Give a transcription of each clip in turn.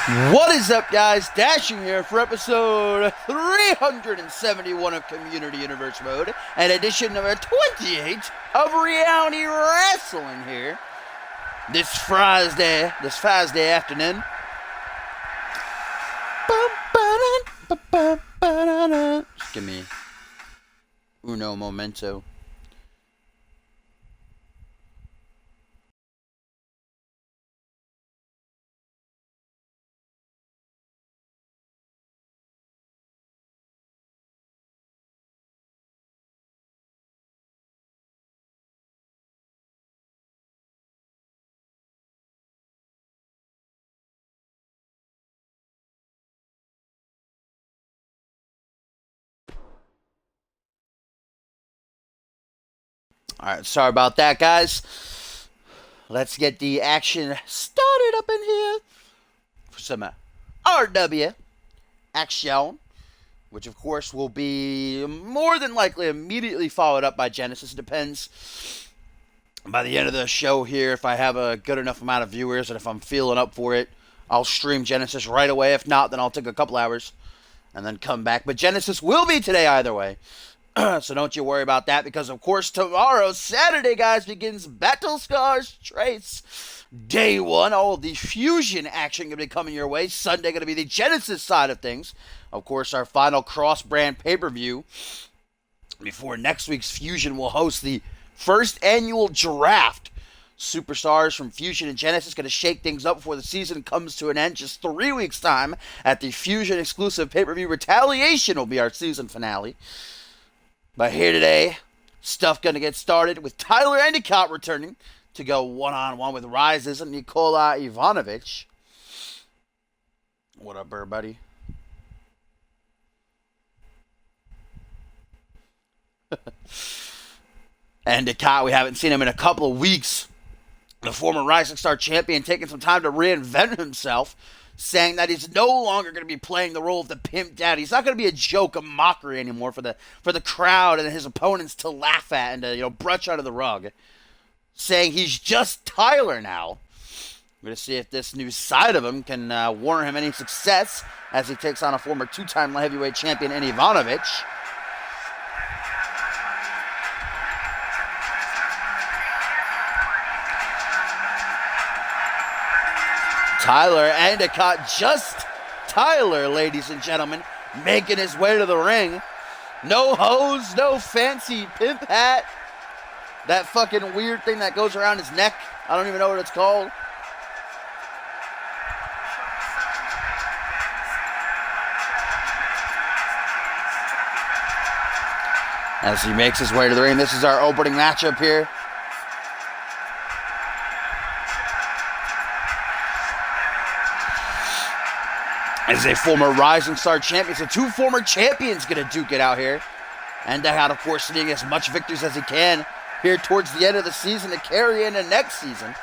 What is up, guys? Dashing here for episode 371 of Community Universe Mode and edition number 28 of Reality Wrestling here. This Friday afternoon. Just give me uno momento. Alright, sorry about that, guys. Let's get the action started up in here for some RW action, which of course will be more than likely immediately followed up by Genesis. It depends by the end of the show here if I have a good enough amount of viewers and if I'm feeling up for it. I'll stream Genesis right away. If not, then I'll take a couple hours and then come back. But Genesis will be today either way. So don't you worry about that, because of course tomorrow, Saturday, guys, begins Battle Scars Trace Day 1. All of the Fusion action going to be coming your way. Sunday going to be the Genesis side of things. Of course, our final cross-brand pay-per-view before next week's Fusion will host the first annual draft. Superstars from Fusion and Genesis going to shake things up before the season comes to an end. Just 3 weeks' time at the Fusion exclusive pay-per-view Retaliation will be our season finale. But here today, stuff going to get started with Tyler Endicott returning to go one-on-one with Rises and Nikola Ivanovic. What up, everybody? Endicott, we haven't seen him in a couple of weeks. The former Rising Star champion taking some time to reinvent himself, saying that he's no longer going to be playing the role of the pimp dad. He's not going to be a joke, a mockery anymore for the crowd and his opponents to laugh at and to brush under the rug. Saying he's just Tyler now. We're going to see if this new side of him can warrant him any success as he takes on a former two-time light heavyweight champion in Ivanovic. Tyler Endicott, just Tyler, ladies and gentlemen, making his way to the ring. No hose, no fancy pimp hat. That fucking weird thing that goes around his neck. I don't even know what it's called. As he makes his way to the ring, this is our opening matchup here. As a former Rising Star champion, so two former champions going to duke it out here. And Endicott, of course, needing as much victories as he can here towards the end of the season to carry into next season.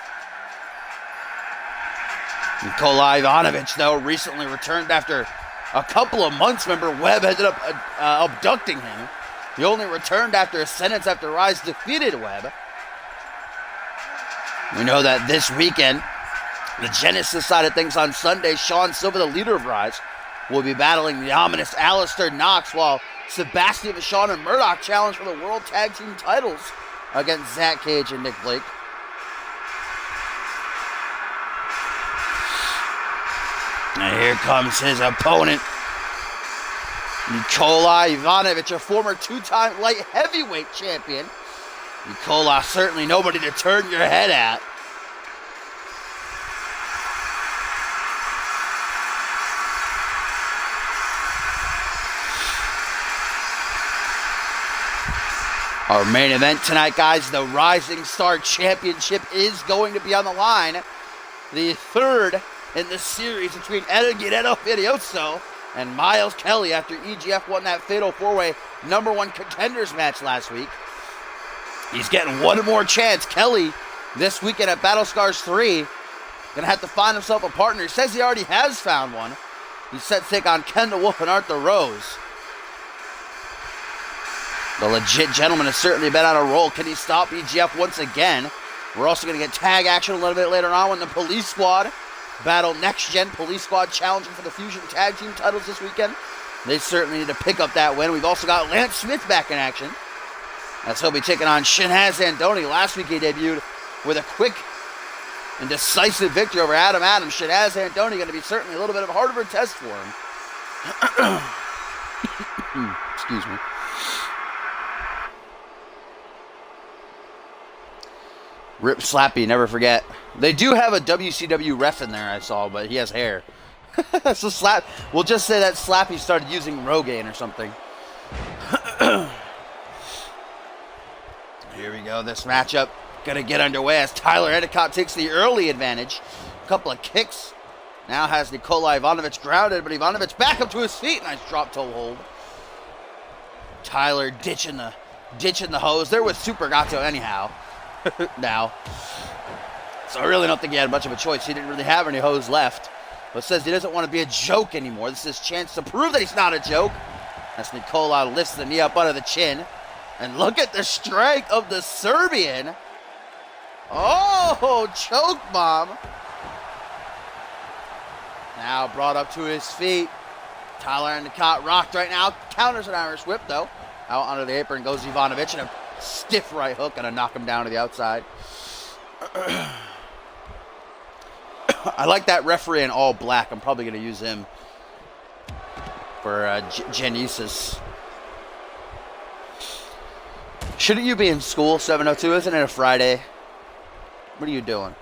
Nikola Ivanovic, though, recently returned after a couple of months. Remember, Webb ended up abducting him. He only returned after a sentence after Rise defeated Webb. We know that this weekend, the Genesis side of things on Sunday, Sean Silva, the leader of Rise, will be battling the ominous Alistair Knox, while Sebastian Vachon and Murdoch challenge for the World Tag Team titles against Zach Cage and Nick Blake. And here comes his opponent, Nikola Ivanovic, a former two-time light heavyweight champion. Nikola, certainly nobody to turn your head at. Our main event tonight, guys, the Rising Star Championship is going to be on the line. The third in the series between Ed Guerrero Furioso and Miles Kelly after EGF won that fatal four-way #1 contenders match last week. He's getting one more chance. Kelly, this weekend at Battle Scars 3, gonna have to find himself a partner. He says he already has found one. He's set to take on Kendall Wolf and Arthur Rose. The legit gentleman has certainly been on a roll. Can he stop EGF once again? We're also going to get tag action a little bit later on when the police squad battle Next Gen Police Squad challenging for the Fusion Tag Team titles this weekend. They certainly need to pick up that win. We've also got Lance Smith back in action, as he'll be taking on Shinaz Andoni. Last week he debuted with a quick and decisive victory over Adam Adams. Shinaz Andoni going to be certainly a little bit of a harder of a test for him. Excuse me. Rip Slappy, never forget. They do have a WCW ref in there, I saw, but he has hair. So we'll just say that Slappy started using Rogaine or something. Here we go. This matchup gonna get underway as Tyler Endicott takes the early advantage. A couple of kicks. Now has Nikola Ivanovic grounded, but Ivanovic back up to his feet. Nice drop toe hold. Tyler ditching the hose. They're with Super Gato anyhow. Now. So I really don't think he had much of a choice. He didn't really have any hose left. But says he doesn't want to be a joke anymore. This is his chance to prove that he's not a joke. As Nikola lifts the knee up under the chin. And look at the strength of the Serbian. Oh, choke bomb. Now brought up to his feet. Tyler Endicott rocked right now. Counters an Irish whip, though. Out onto the apron goes Ivanovic, and a stiff right hook. Gonna knock him down to the outside. I like that referee in all black. I'm probably going to use him for Genesis. Shouldn't you be in school, 702? Isn't it a Friday? What are you doing?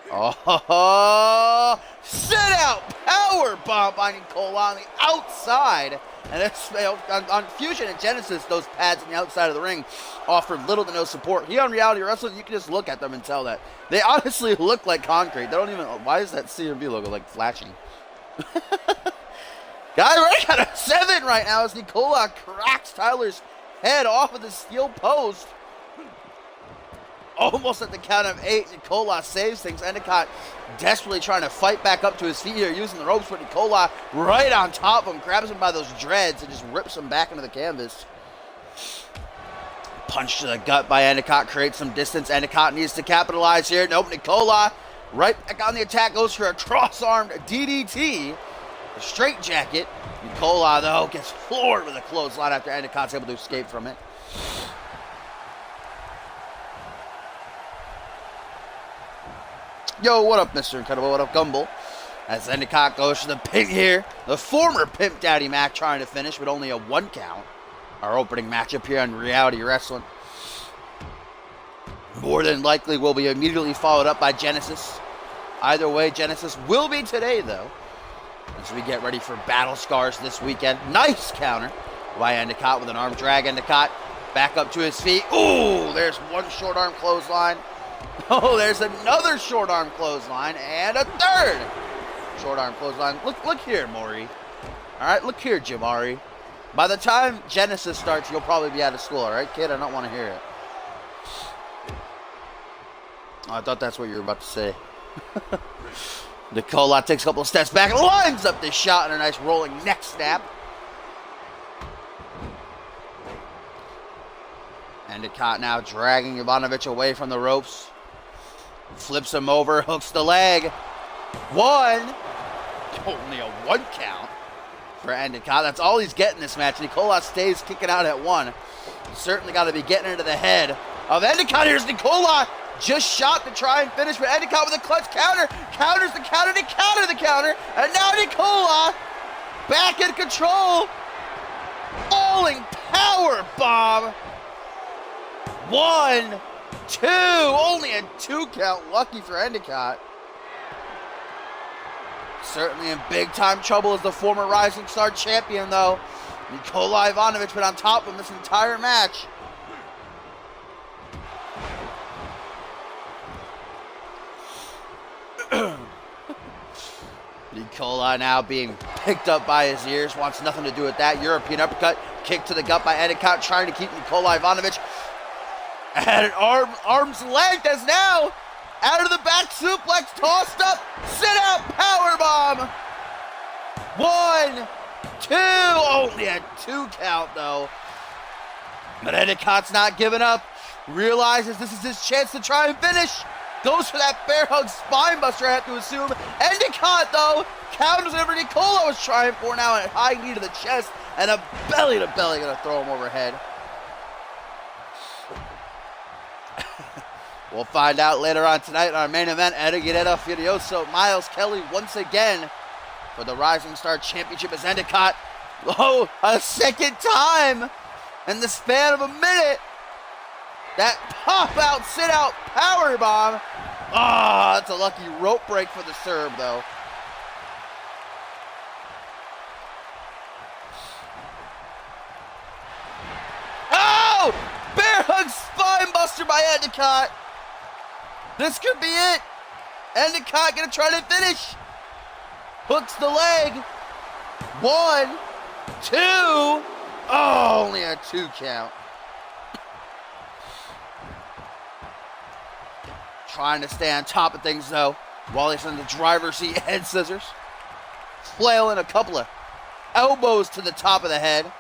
Oh, sit out power bomb by Nikola on the outside. And it's, on Fusion and Genesis, those pads on the outside of the ring offer little to no support. Here on Reality Wrestling, you can just look at them and tell that. They honestly look like concrete. They don't even, why is that CMV logo like flashing? Guy right got a 7 right now as Nikola cracks Tyler's head off of the steel post. Almost at the count of 8, Nikola saves things. Endicott desperately trying to fight back up to his feet here, using the ropes, but Nikola right on top of him, grabs him by those dreads and just rips him back into the canvas. Punch to the gut by Endicott, creates some distance. Endicott needs to capitalize here. Nope, Nikola right back on the attack, goes for a cross-armed DDT. A straight jacket. Nikola, though, gets floored with a clothesline after Endicott's able to escape from it. Yo, what up, Mr. Incredible? What up, Gumball? As Endicott goes to the pin here. The former Pimp Daddy Mac trying to finish with only a 1 count. Our opening matchup here on Reality Wrestling. More than likely will be immediately followed up by Genesis. Either way, Genesis will be today, though, as we get ready for Battle Scars this weekend. Nice counter by Endicott with an arm drag. Endicott back up to his feet. Ooh, there's one short arm clothesline. Oh, there's another short arm clothesline and a third short arm clothesline. Look here, Maury. All right, look here, Jamari. By the time Genesis starts, you'll probably be out of school, all right, kid? I don't want to hear it. Oh, I thought that's what you were about to say. Nikola takes a couple of steps back, lines up this shot, and a nice rolling neck snap. Endicott now dragging Ivanovic away from the ropes. Flips him over, hooks the leg. 1. Only a 1 count for Endicott. That's all he's getting this match. Nikola stays kicking out at 1. Certainly got to be getting into the head of Endicott. Here's Nikola. Just shot to try and finish, but Endicott with a clutch counter. Counters the counter to counter the counter. And now Nikola back in control. Falling power bomb. 1, 2. Only a 2 count. Lucky for Endicott. Certainly in big time trouble as the former Rising Star champion, though. Nikola Ivanovic been on top of him this entire match. Nikola now being picked up by his ears, wants nothing to do with that. European uppercut, kick to the gut by Endicott, trying to keep Nikola Ivanovic at an arm's length, as now out of the back suplex, tossed up, sit out powerbomb. 1, 2, only a 2 count though. But Endicott's not giving up, realizes this is his chance to try and finish. Goes for that bear hug spine buster, I have to assume. Endicott, though, counters whatever Nicola was trying for now, and a high knee to the chest, and a belly to belly, gonna throw him overhead. We'll find out later on tonight in our main event. Eddie Guerrero Furioso, Miles Kelly once again for the Rising Star Championship as Endicott. Oh, a second time in the span of a minute. That pop-out, sit-out powerbomb. Ah, that's a lucky rope break for the Serb, though. Oh! Bear hug spine buster by Endicott. This could be it. Endicott gonna try to finish. Hooks the leg. 1, 2. Oh, only a 2 count. Trying to stay on top of things, though, while he's in the driver's seat head scissors. Flailing a couple of elbows to the top of the head.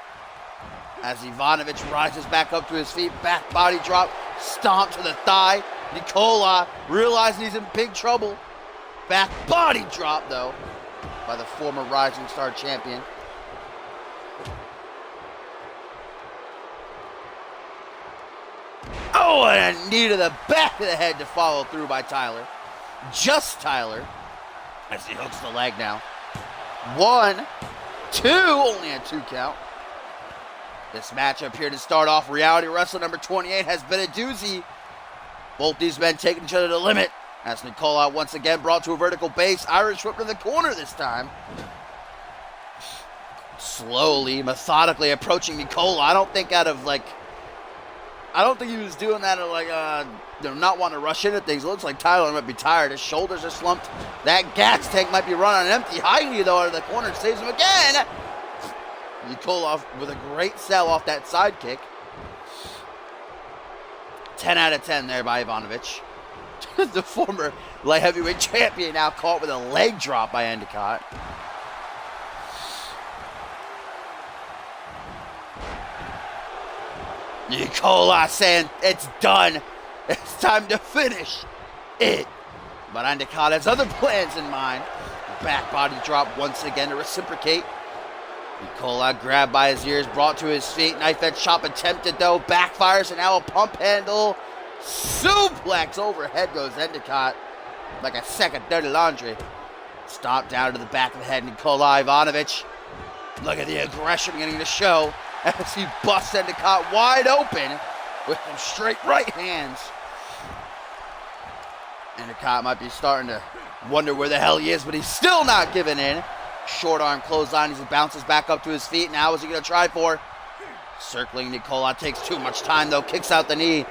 As Ivanovic rises back up to his feet, back body drop, stomp to the thigh. Nicola realizing he's in big trouble. Back body drop, though, by the former Rising Star champion. Oh, and a knee to the back of the head to follow through by Tyler. Just Tyler, as he hooks the leg now. 1, 2, only a 2 count. This matchup here to start off Reality Wrestling number 28 has been a doozy. Both these men taking each other to the limit. As Nicola once again brought to a vertical base. Irish whip to the corner this time. Slowly, methodically approaching Nicola. I don't think he was doing that not wanting to rush into things. It looks like Tyler might be tired. His shoulders are slumped. That gas tank might be running on empty. High knee, though, out of the corner saves him again. Nicola with a great sell off that side kick. 10 out of 10 there by Ivanovic. The former light heavyweight champion now caught with a leg drop by Endicott. Nicola saying it's done. It's time to finish it. But Endicott has other plans in mind. Back body drop once again to reciprocate. Nicola grabbed by his ears, brought to his feet. Knife edge chop attempted, though. Backfires, and now a pump handle. Suplex overhead goes Endicott like a second dirty laundry. Stomp down to the back of the head. Nicola Ivanovic. Look at the aggression beginning to show as he busts Endicott wide open with some straight right hands. Endicott might be starting to wonder where the hell he is, but he's still not giving in. Short arm clothesline as he bounces back up to his feet. Now is he going to try for? Circling Nicola takes too much time, though. Kicks out the knee.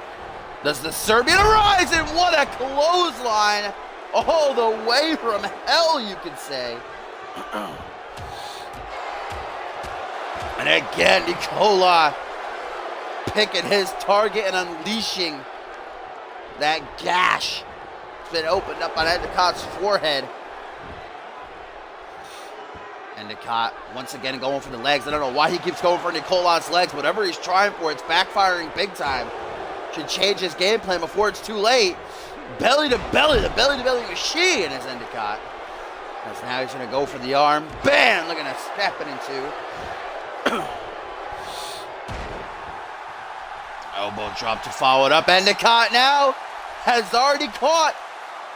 Does the Serbian arise? And what a clothesline. All the way from hell, you could say. And again, Nicola picking his target and unleashing that gash that's been opened up on Endicott's forehead. Endicott once again going for the legs. I don't know why he keeps going for Nicola's legs. Whatever he's trying for, it's backfiring big time. Should change his game plan before it's too late. Belly to belly, the belly to belly machine is Endicott. As now he's going to go for the arm. Bam! Looking to step it into. Elbow drop to follow it up. Endicott now has already caught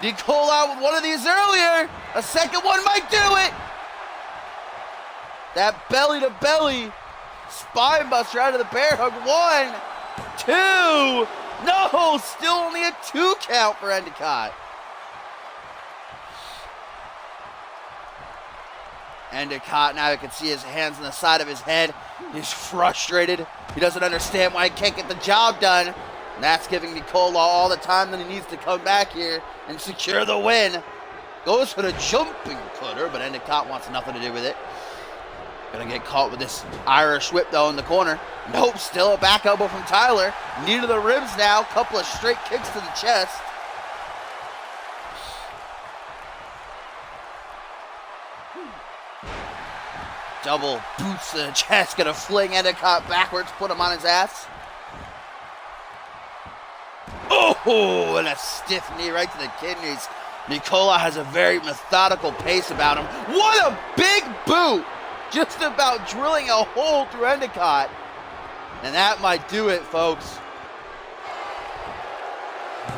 Nicola with one of these earlier. A second one might do it. That belly to belly spine buster out of the bear hug. 1, 2. No, still only a 2 count for Endicott. Endicott, now you can see his hands on the side of his head. He's frustrated. He doesn't understand why he can't get the job done. And that's giving Nicola all the time that he needs to come back here and secure the win. Goes for the jumping cutter, but Endicott wants nothing to do with it. Gonna get caught with this Irish whip, though, in the corner. Nope, still a back elbow from Tyler. Knee to the ribs now. Couple of straight kicks to the chest. Double boots to the chest. Gonna fling Endicott backwards, put him on his ass. Oh! Oh, and a stiff knee right to the kidneys. Nikola has a very methodical pace about him. What a big boot! Just about drilling a hole through Endicott. And that might do it, folks.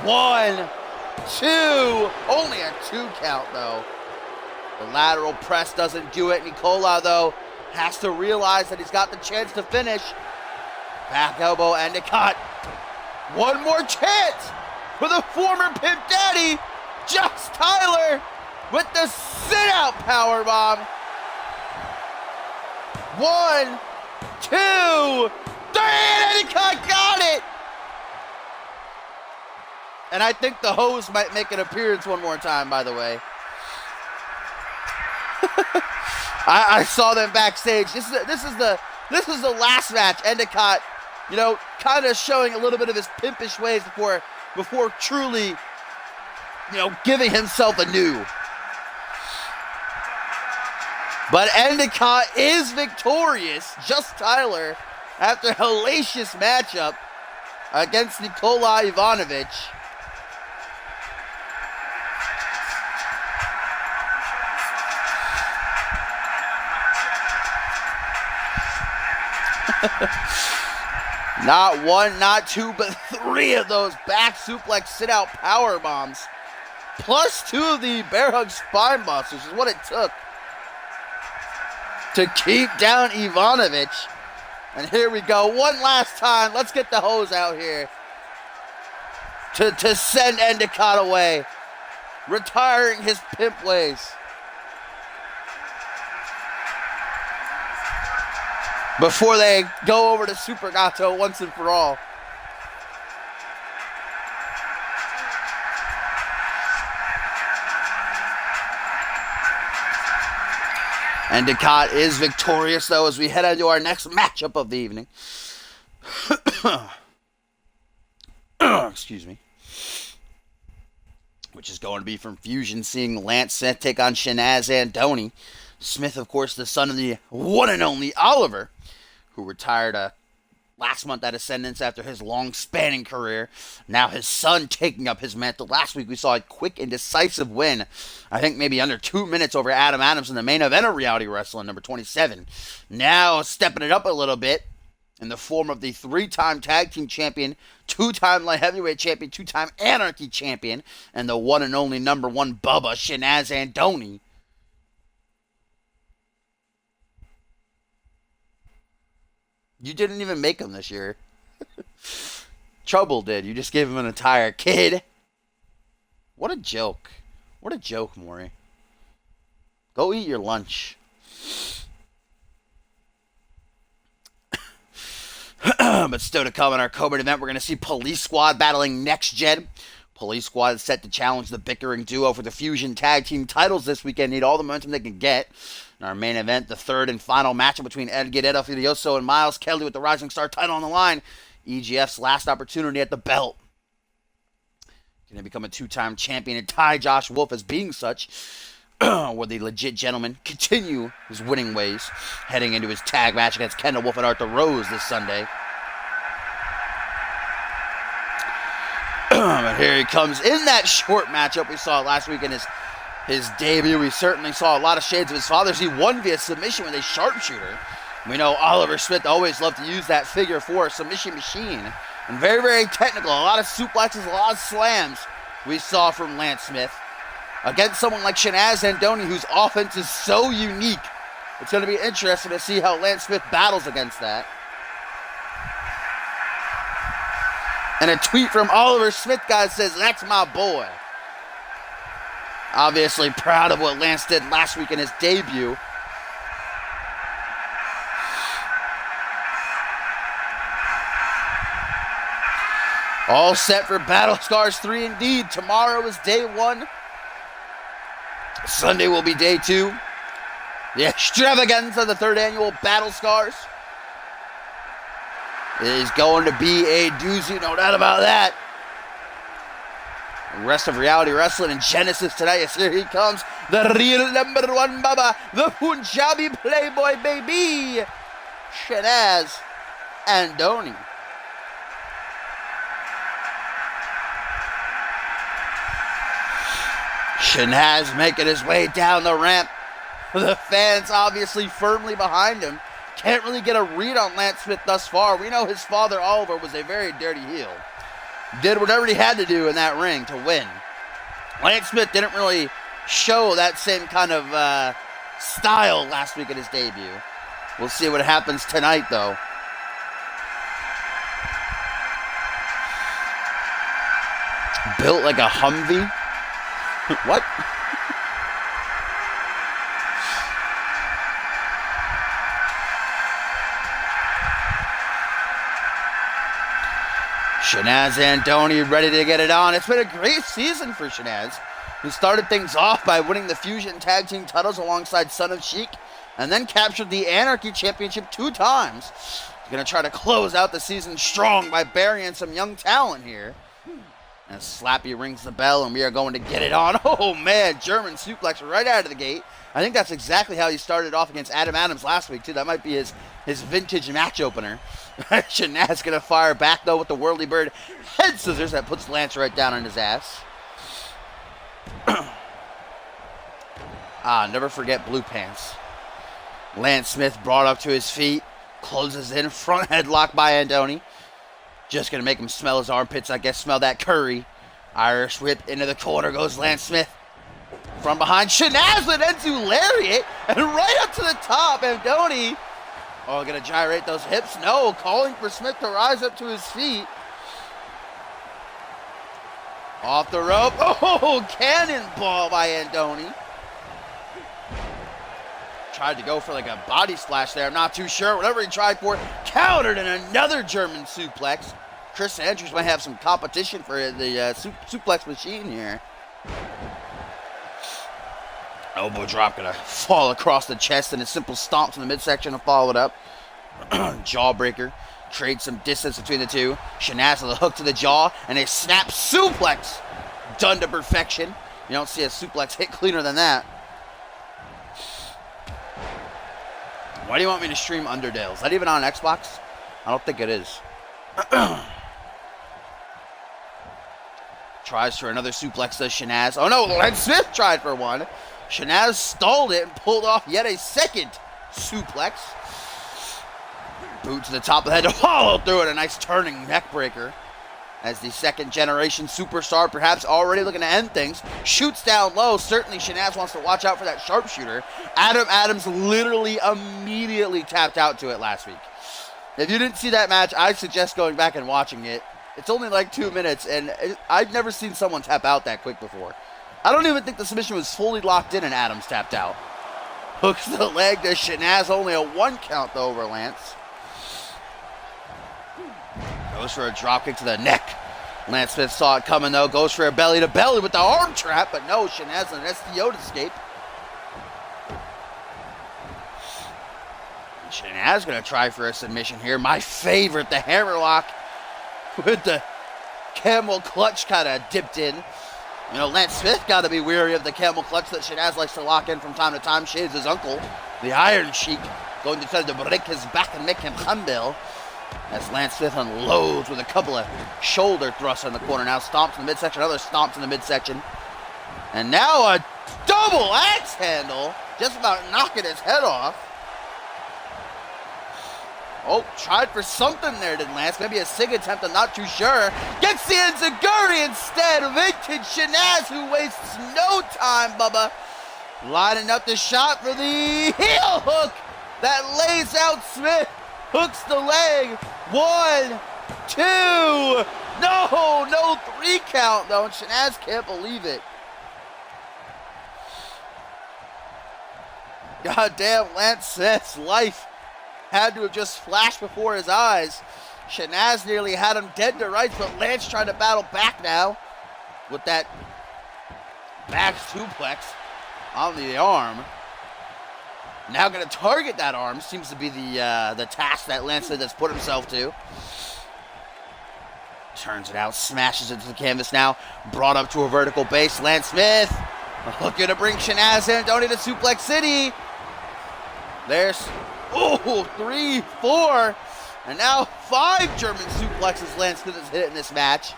1, 2. Only a 2 count, though. The lateral press doesn't do it. Nikola, though, has to realize that he's got the chance to finish. Back elbow, Endicott. One more chance for the former Pimp Daddy, Josh Tyler, with the sit-out powerbomb. 1, 2, 3, and Endicott got it! And I think the hose might make an appearance one more time, by the way. I saw them backstage. This is the last match. Endicott, you know, kind of showing a little bit of his pimpish ways before truly, you know, giving himself anew. But Endicott is victorious, just Tyler, after a hellacious matchup against Nikola Ivanovic. Not 1, not 2, but 3 of those back suplex sit-out power bombs, plus 2 of the bear hug spine busters is what it took to keep down Ivanovic. And here we go, one last time. Let's get the hose out here to send Endicott away, retiring his pimp ways. Before they go over to Super Gato once and for all. Endicott is victorious, though, as we head into our next matchup of the evening. Excuse me. Which is going to be from Fusion, seeing Lance Smith take on Shanaz Andoni. Smith, of course, the son of the one and only Oliver, who retired last month at Ascendance after his long-spanning career. Now his son taking up his mantle. Last week we saw a quick and decisive win. I think maybe under 2 minutes over Adam Adams in the main event of Reality Wrestling, number 27. Now stepping it up a little bit in the form of the 3-time tag team champion, 2-time light heavyweight champion, 2-time Anarchy champion, and the one and only number 1 Bubba, Shanaz Andoni. You didn't even make him this year. Trouble did. You just gave him an entire kid. What a joke. What a joke, Maury. Go eat your lunch. But still to come in our co-main event, we're going to see Police Squad battling Next Gen. Police Squad is set to challenge the bickering duo for the Fusion Tag Team titles this weekend. Need all the momentum they can get. In our main event, the third and final matchup between Ed Guerrero Furioso and Miles Kelly with the Rising Star title on the line. EGF's last opportunity at the belt. Going to become a 2-time champion and tie Josh Wolf as being such. Will the legit gentleman continue his winning ways heading into his tag match against Kendall Wolf and Arthur Rose this Sunday. But here he comes in that short matchup we saw last week in his debut. We certainly saw a lot of shades of his father. He won via submission with a sharpshooter. We know Oliver Smith always loved to use that figure 4 submission machine. And very, very technical. A lot of suplexes, a lot of slams we saw from Lance Smith. Against someone like Shanaz Andoni, whose offense is so unique. It's going to be interesting to see how Lance Smith battles against that. And a tweet from Oliver Smith, guys, says, "That's my boy." Obviously proud of what Lance did last week in his debut. All set for Battle Scars 3 indeed. Tomorrow is day 1. Sunday will be day 2. The extravaganza of the 3rd annual Battle Scars. It is going to be a doozy, no doubt about that. The rest of Reality Wrestling in Genesis tonight. Yes, here he comes. The real number 1 Baba. The Punjabi Playboy baby. Shanaz Andoni. Shanaz making his way down the ramp. The fans obviously firmly behind him. Can't really get a read on Lance Smith thus far. We know his father, Oliver, was a very dirty heel. Did whatever he had to do in that ring to win. Lance Smith didn't really show that same kind of style last week at his debut. We'll see what happens tonight, though. Built like a Humvee? What? Shanaz and Andoni ready to get it on. It's been a great season for Shanaz, who started things off by winning the Fusion Tag Team titles alongside Son of Sheik, and then captured the Anarchy Championship 2 times. He's going to try to close out the season strong by burying some young talent here. And Slappy rings the bell, and we are going to get it on. Oh, man, German suplex right out of the gate. I think that's exactly how he started off against Adam Adams last week, too. That might be his vintage match opener. Shanaz going to fire back, though, with the Whirly Bird head scissors. That puts Lance right down on his ass. Never forget Blue Pants. Lance Smith brought up to his feet. Closes in. Front headlock by Andoni. Just going to make him smell his armpits, I guess. Smell that curry. Irish whip into the corner goes Lance Smith. From behind, Shanaz with into lariat. And right up to the top, Andoni. Oh, going to gyrate those hips? No, calling for Smith to rise up to his feet. Off the rope. Oh, cannonball by Andoni. Tried to go for like a body splash there. I'm not too sure. Whatever he tried for, countered in another German suplex. Chris Andrews might have some competition for the suplex machine here. Elbow drop gonna fall across the chest, and a simple stomp to the midsection to follow it up. Jawbreaker. Trade some distance between the two. Shanaz with a hook to the jaw, and a snap suplex. Done to perfection. You don't see a suplex hit cleaner than that. Why do you want me to stream Underdale? Is that even on Xbox? I don't think it is. Tries for another suplex, does Shanaz. Oh no, Lance Smith tried for one. Shanaz stalled it and pulled off yet a second suplex. Boot to the top of the head to follow through it. A nice turning neck breaker. As the second generation superstar, perhaps already looking to end things, shoots down low. Certainly Shanaz wants to watch out for that sharpshooter. Adam Adams literally immediately tapped out to it last week. If you didn't see that match, I suggest going back and watching it. It's only like 2 minutes, and I've never seen someone tap out that quick before. I don't even think the submission was fully locked in and Adams tapped out. Hooks the leg to Shanaz, only a 1 count though over Lance. Goes for a dropkick to the neck. Lance Smith saw it coming though, goes for a belly to belly with the arm trap, but no, Shanaz an STO to escape. Shanaz gonna try for a submission here. My favorite, the hammerlock with the camel clutch kind of dipped in. You know, Lance Smith got to be weary of the camel clutch that Shanaz likes to lock in from time to time. Shades his uncle, the Iron Sheik, going to try to break his back and make him humble. As Lance Smith unloads with a couple of shoulder thrusts in the corner. Now stomps in the midsection, another stomps in the midsection. And now a double axe handle, just about knocking his head off. Oh, tried for something there, did Lance. Maybe a sig attempt, I'm not too sure. Gets the enziguri instead. Vintage Shanaz, who wastes no time, Bubba. Lining up the shot for the heel hook that lays out Smith. Hooks the leg. 1, 2. No 3 count, though. And Shanaz can't believe it. Goddamn, Lance Smith's life had to have just flashed before his eyes. Shanaz nearly had him dead to rights, but Lance trying to battle back now with that back suplex on the arm. Now going to target that arm. Seems to be the task that Lance has put himself to. Turns it out, smashes it to the canvas now. Brought up to a vertical base. Lance Smith looking to bring Shanaz in. Don't need a Suplex City. There's 3, 4, and now 5 German suplexes Lance Smith has hit in this match.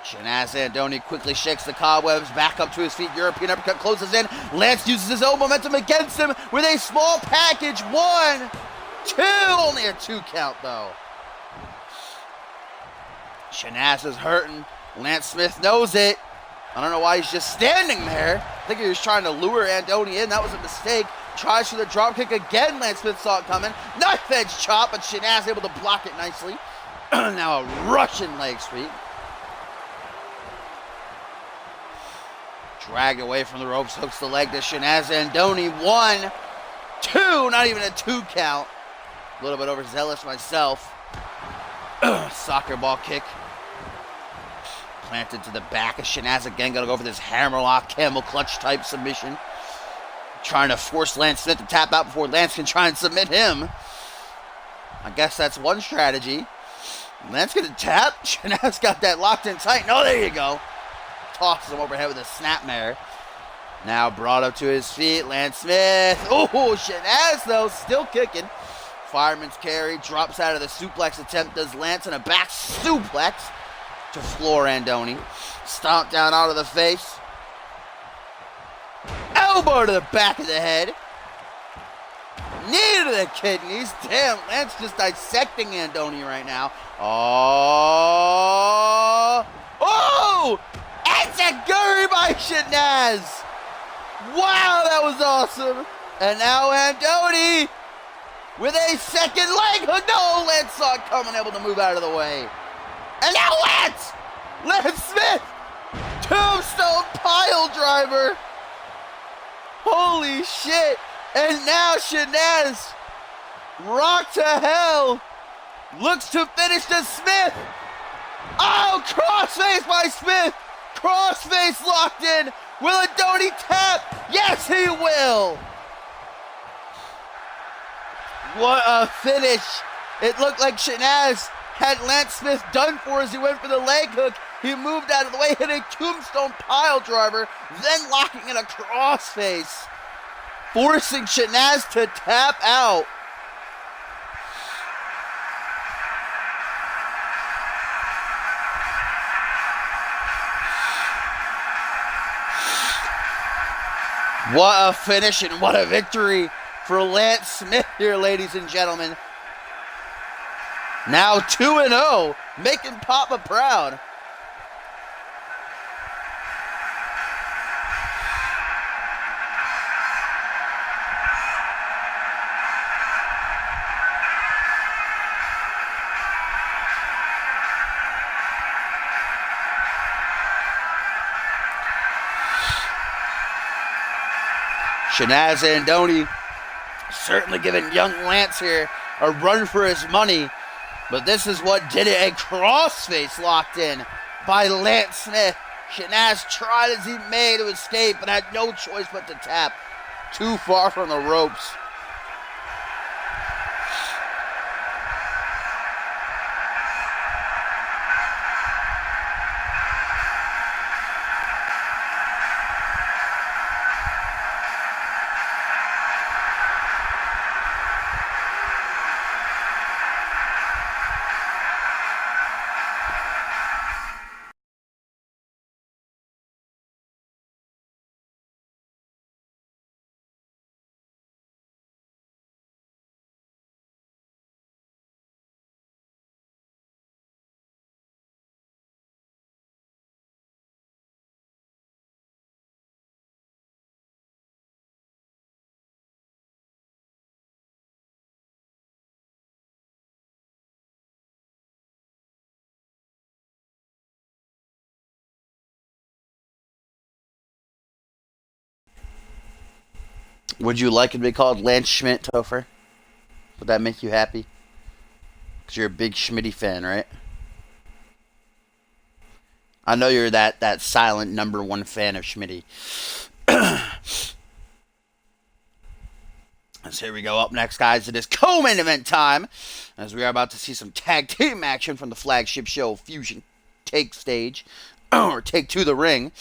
Shanaz Andoni quickly shakes the cobwebs, back up to his feet. European uppercut closes in. Lance uses his own momentum against him with a small package. 1, 2. Only a 2 count, though. Shanaz is hurting. Lance Smith knows it. I don't know why he's just standing there. I think he was trying to lure Andoni in. That was a mistake. Tries for the dropkick again. Lance Smith saw it coming. Knife edge chop, but Shanaz able to block it nicely. Now a Russian leg sweep. Dragged away from the ropes, hooks the leg to Shanaz Andoni. 1, 2, not even a 2 count. A little bit overzealous myself. Soccer ball kick. Planted to the back of Shanaz again. Gonna go for this hammerlock, camel clutch type submission. Trying to force Lance Smith to tap out before Lance can try and submit him. I guess that's one strategy. Lance gonna tap. Shanaz got that locked in tight. No, there you go. Tosses him overhead with a snapmare. Now brought up to his feet. Lance Smith. Oh, Shanaz, though, still kicking. Fireman's carry. Drops out of the suplex attempt. Does Lance in a back suplex to floor Andoni. Stomp down out of the face. Elbow to the back of the head. Knee to the kidneys. Damn, Lance just dissecting Andoni right now. Oh! Oh! Enziguri by Shanaz. Wow, that was awesome. And now Andoni with a second leg hook. No, Lance saw it coming, able to move out of the way. And now Lance Smith, tombstone pile driver. Holy shit. And now Shanaz, rock to hell, looks to finish to Smith. Oh, crossface by Smith. Crossface locked in. Will Andoni tap? Yes, he will. What a finish. It looked like Shanaz had Lance Smith done for as he went for the leg hook. He moved out of the way, hit a tombstone pile driver, then locking in a crossface, forcing Shanaz to tap out. What a finish and what a victory for Lance Smith here, ladies and gentlemen. Now 2-0, making Papa proud. Shanaz Andoni certainly giving young Lance here a run for his money. But this is what did it. A crossface locked in by Lance Smith. Shanaz tried as he may to escape, but had no choice but to tap. Too far from the ropes. Would you like it to be called Lance Schmidt, Topher? Would that make you happy? Because you're a big Schmitty fan, right? I know you're that silent #1 fan of Schmitty. So here we go. Up next, guys, it is co-main event time, as we are about to see some tag team action from the flagship show Fusion Take Stage, or Take to the Ring.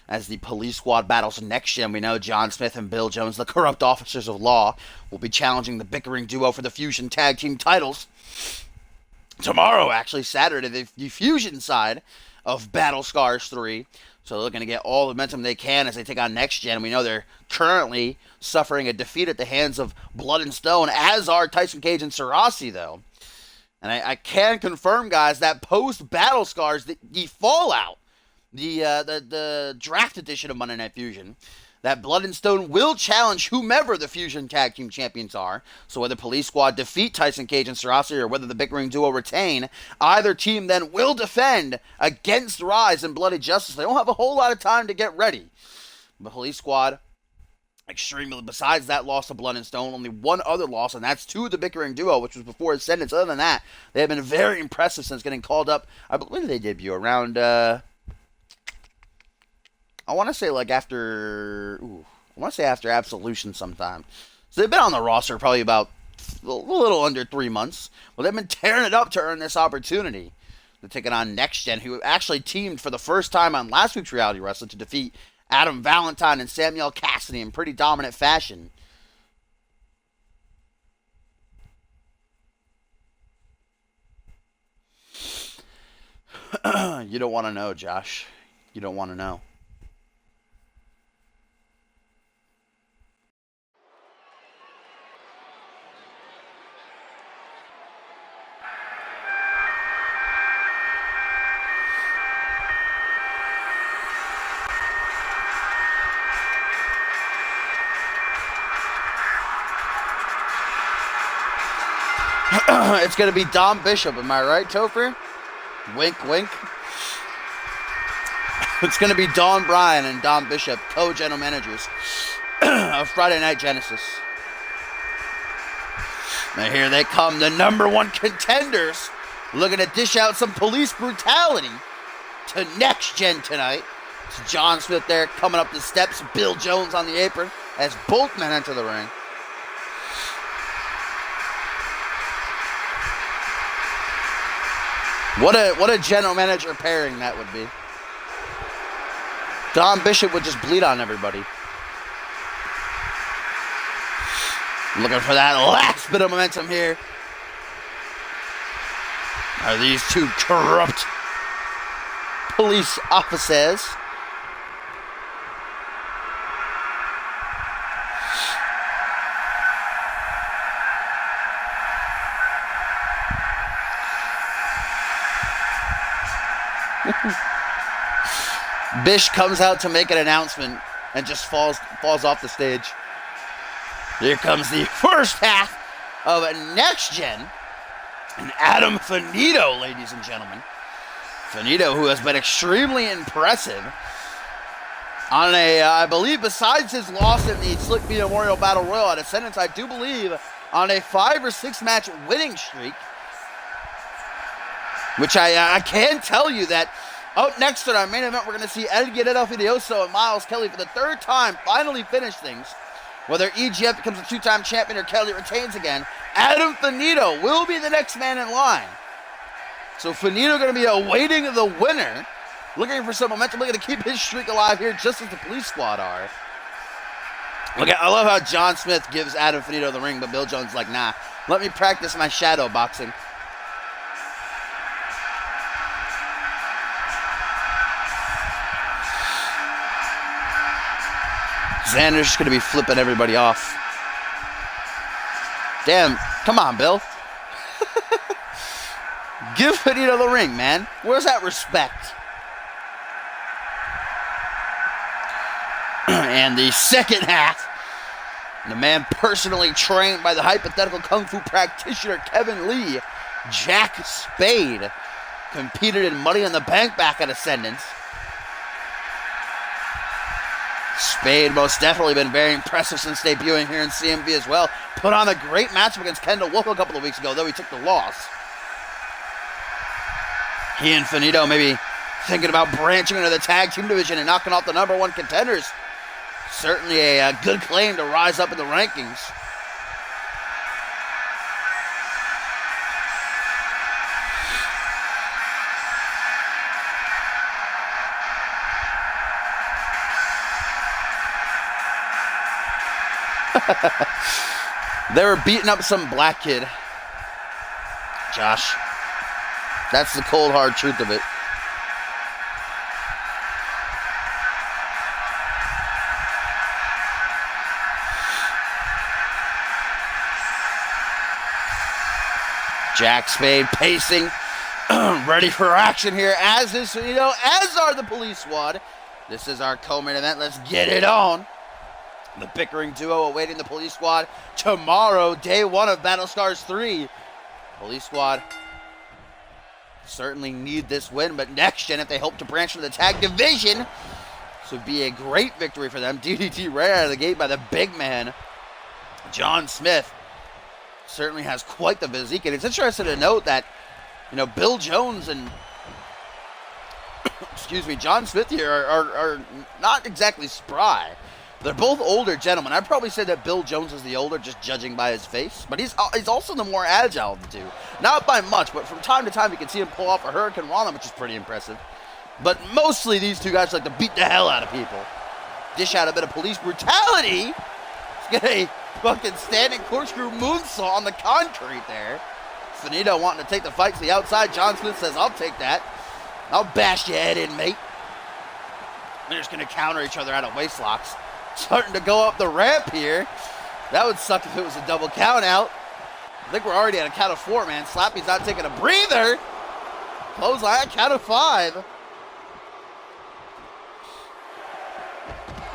As the police squad battles next gen, we know John Smith and Bill Jones, the corrupt officers of law, will be challenging the bickering duo for the Fusion tag team titles. Tomorrow, actually, Saturday, the Fusion side of Battle Scars 3. So they're looking to get all the momentum they can as they take on Next Gen. We know they're currently suffering a defeat at the hands of Blood and Stone, as are Tyson Cage and Sarasi, though. And I can confirm, guys, that post-Battle Scars, the Fallout, the draft edition of Monday Night Fusion, that Blood and Stone will challenge whomever the Fusion Tag Team Champions are. So whether Police Squad defeat Tyson Cage and Sarasi or whether the Bickering Duo retain, either team then will defend against Rise and Bloody Justice. They don't have a whole lot of time to get ready. The Police Squad, extremely, besides that loss to Blood and Stone, only one other loss, and that's to the Bickering Duo, which was before Ascendance. Other than that, they have been very impressive since getting called up. I believe, when did they debut? Around, I want to say after Absolution sometime. So they've been on the roster probably about a little under 3 months. Well, they've been tearing it up to earn this opportunity. They're taking on Next Gen, who actually teamed for the first time on last week's Reality Wrestling to defeat Adam Valentine and Samuel Cassidy in pretty dominant fashion. You don't want to know, Josh. You don't want to know. It's going to be Dom Bishop, am I right, Topher? Wink, wink. It's going to be Don Bryan and Dom Bishop, co-general managers of Friday Night Genesis. Now here they come, the #1 contenders, looking to dish out some police brutality to Next Gen tonight. It's John Smith there coming up the steps, Bill Jones on the apron as both men enter the ring. What a general manager pairing that would be. Don Bishop would just bleed on everybody. Looking for that last bit of momentum here. Are these two corrupt police officers? Bish comes out to make an announcement and just falls off the stage. Here comes the first half of Next Gen and Adam Finito, ladies and gentlemen. Finito, who has been extremely impressive on I believe besides his loss in the Slick B Memorial Battle Royal at Ascendance, I do believe on a 5 or 6 match winning streak. Which I can tell you that up next in our main event, we're going to see El Fidioso and Miles Kelly for the 3rd time finally finish things. Whether EGF becomes a 2-time champion or Kelly retains again, Adam Finito will be the next man in line. So Finito going to be awaiting the winner, looking for some momentum, looking to keep his streak alive here just as the Police Squad are. I love how John Smith gives Adam Finito the ring, but Bill Jones is like, nah, let me practice my shadow boxing. Xander's just going to be flipping everybody off. Damn, come on, Bill. Give Finito the ring, man. Where's that respect? And the second half, the man personally trained by the hypothetical Kung Fu practitioner Kevin Lee, Jack Spade, competed in Money in the Bank back at Ascendance. Spade most definitely been very impressive since debuting here in CMV as well. Put on a great matchup against Kendall Wolf a couple of weeks ago, though he took the loss. He and Finito maybe thinking about branching into the tag team division and knocking off the #1 contenders. Certainly a good claim to rise up in the rankings. They were beating up some black kid. Josh. That's the cold, hard truth of it. Jack Spade pacing, ready for action here, as is, as are the police squad. This is our co-main event. Let's get it on. The bickering duo awaiting the police squad tomorrow, day one of Battle Scars 3. Police squad certainly need this win, but next gen, if they hope to branch into the tag division, this would be a great victory for them. DDT right out of the gate by the big man, John Smith. Certainly has quite the physique, and it's interesting to note that, Bill Jones and, John Smith here are not exactly spry. They're both older gentlemen. I'd probably say that Bill Jones is the older, just judging by his face, but he's also the more agile of the two. Not by much, but from time to time you can see him pull off a Hurricane Rana, which is pretty impressive. But mostly these two guys like to beat the hell out of people. Dish out a bit of police brutality. Let's get a fucking standing corkscrew moonsault on the concrete there. Finito wanting to take the fight to the outside. John Smith says, I'll take that. I'll bash your head in, mate. They're just going to counter each other out of waist locks. Starting to go up the ramp here. That would suck if it was a double count out. I think we're already at a count of 4, man. Slappy's not taking a breather. Clothesline, count of 5.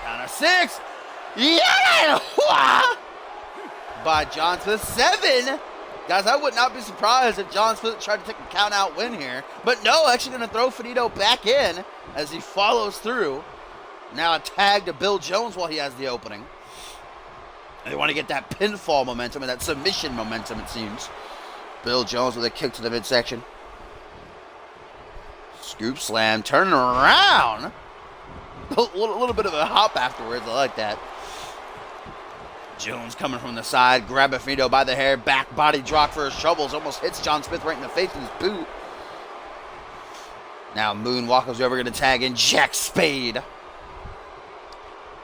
Count of 6. Yeah! By John Smith. 7. Guys, I would not be surprised if John Smith tried to take a count out win here. But no, actually going to throw Finito back in as he follows through. Now a tag to Bill Jones while he has the opening. They want to get that pinfall momentum and that submission momentum, it seems. Bill Jones with a kick to the midsection. Scoop slam, turning around. A little bit of a hop afterwards, I like that. Jones coming from the side, grabbing Finito by the hair, back body drop for his troubles, almost hits John Smith right in the face with his boot. Now Moonwalk is over, going to tag in Jack Spade.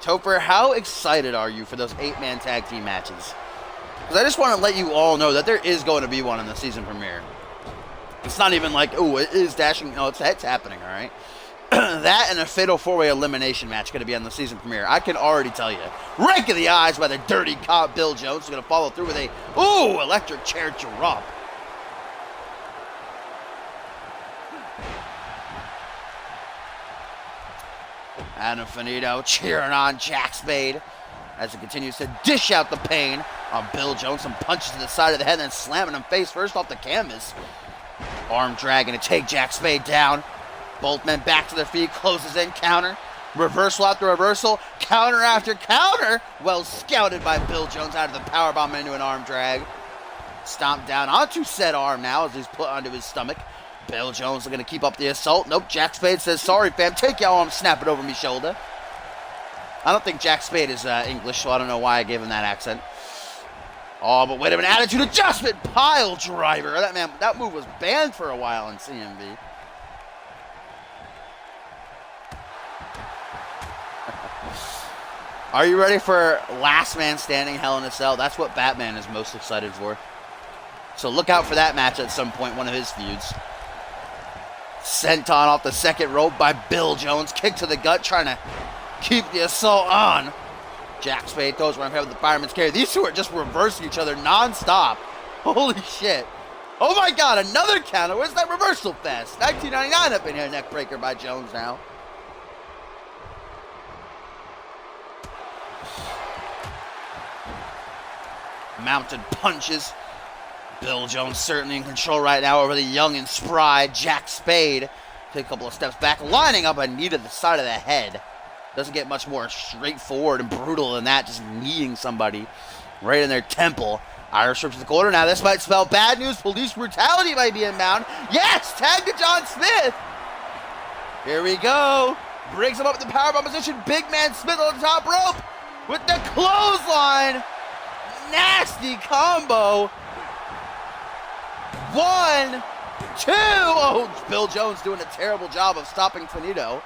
Topher, how excited are you for those 8-man tag team matches? Because I just want to let you all know that there is going to be one in the season premiere. It's not even like, oh, it is dashing. No, it's happening, all right? That and a fatal 4-way elimination match going to be on the season premiere. I can already tell you. Rake of the eyes by the dirty cop Bill Jones is going to follow through with a, electric chair drop. Adam Finito cheering on Jack Spade as he continues to dish out the pain on Bill Jones. Some punches to the side of the head and then slamming him face first off the canvas. Arm drag to take Jack Spade down. Both men back to their feet, closes in, counter. Reversal after reversal, counter after counter. Well scouted by Bill Jones out of the powerbomb into an arm drag. Stomped down onto said arm now as he's put onto his stomach. Bill Jones is going to keep up the assault. Nope, Jack Spade says, sorry, fam, take your arm, snap it over me shoulder. I don't think Jack Spade is English, so I don't know why I gave him that accent. Oh, but wait a minute, attitude adjustment, pile driver. That move was banned for a while in CMV. Are you ready for last man standing Hell in a Cell? That's what Batman is most excited for. So look out for that match at some point, one of his feuds. Senton off the second rope by Bill Jones. Kick to the gut, trying to keep the assault on. Jack Spade throws one with the fireman's carry. These two are just reversing each other non-stop. Holy shit. Oh my god, another counter. Where's that reversal fest? 1999 up in here, neck breaker by Jones now. Mounted punches. Bill Jones certainly in control right now over the young and spry Jack Spade. Take a couple of steps back, lining up a knee to the side of the head. Doesn't get much more straightforward and brutal than that, just kneeing somebody right in their temple. Irish whip to the corner. Now this might spell bad news. Police brutality might be inbound. Yes! Tag to John Smith! Here we go. Brings him up in the powerbomb position. Big man Smith on the top rope with the clothesline. Nasty combo. 1, 2. Oh, Bill Jones doing a terrible job of stopping Finito.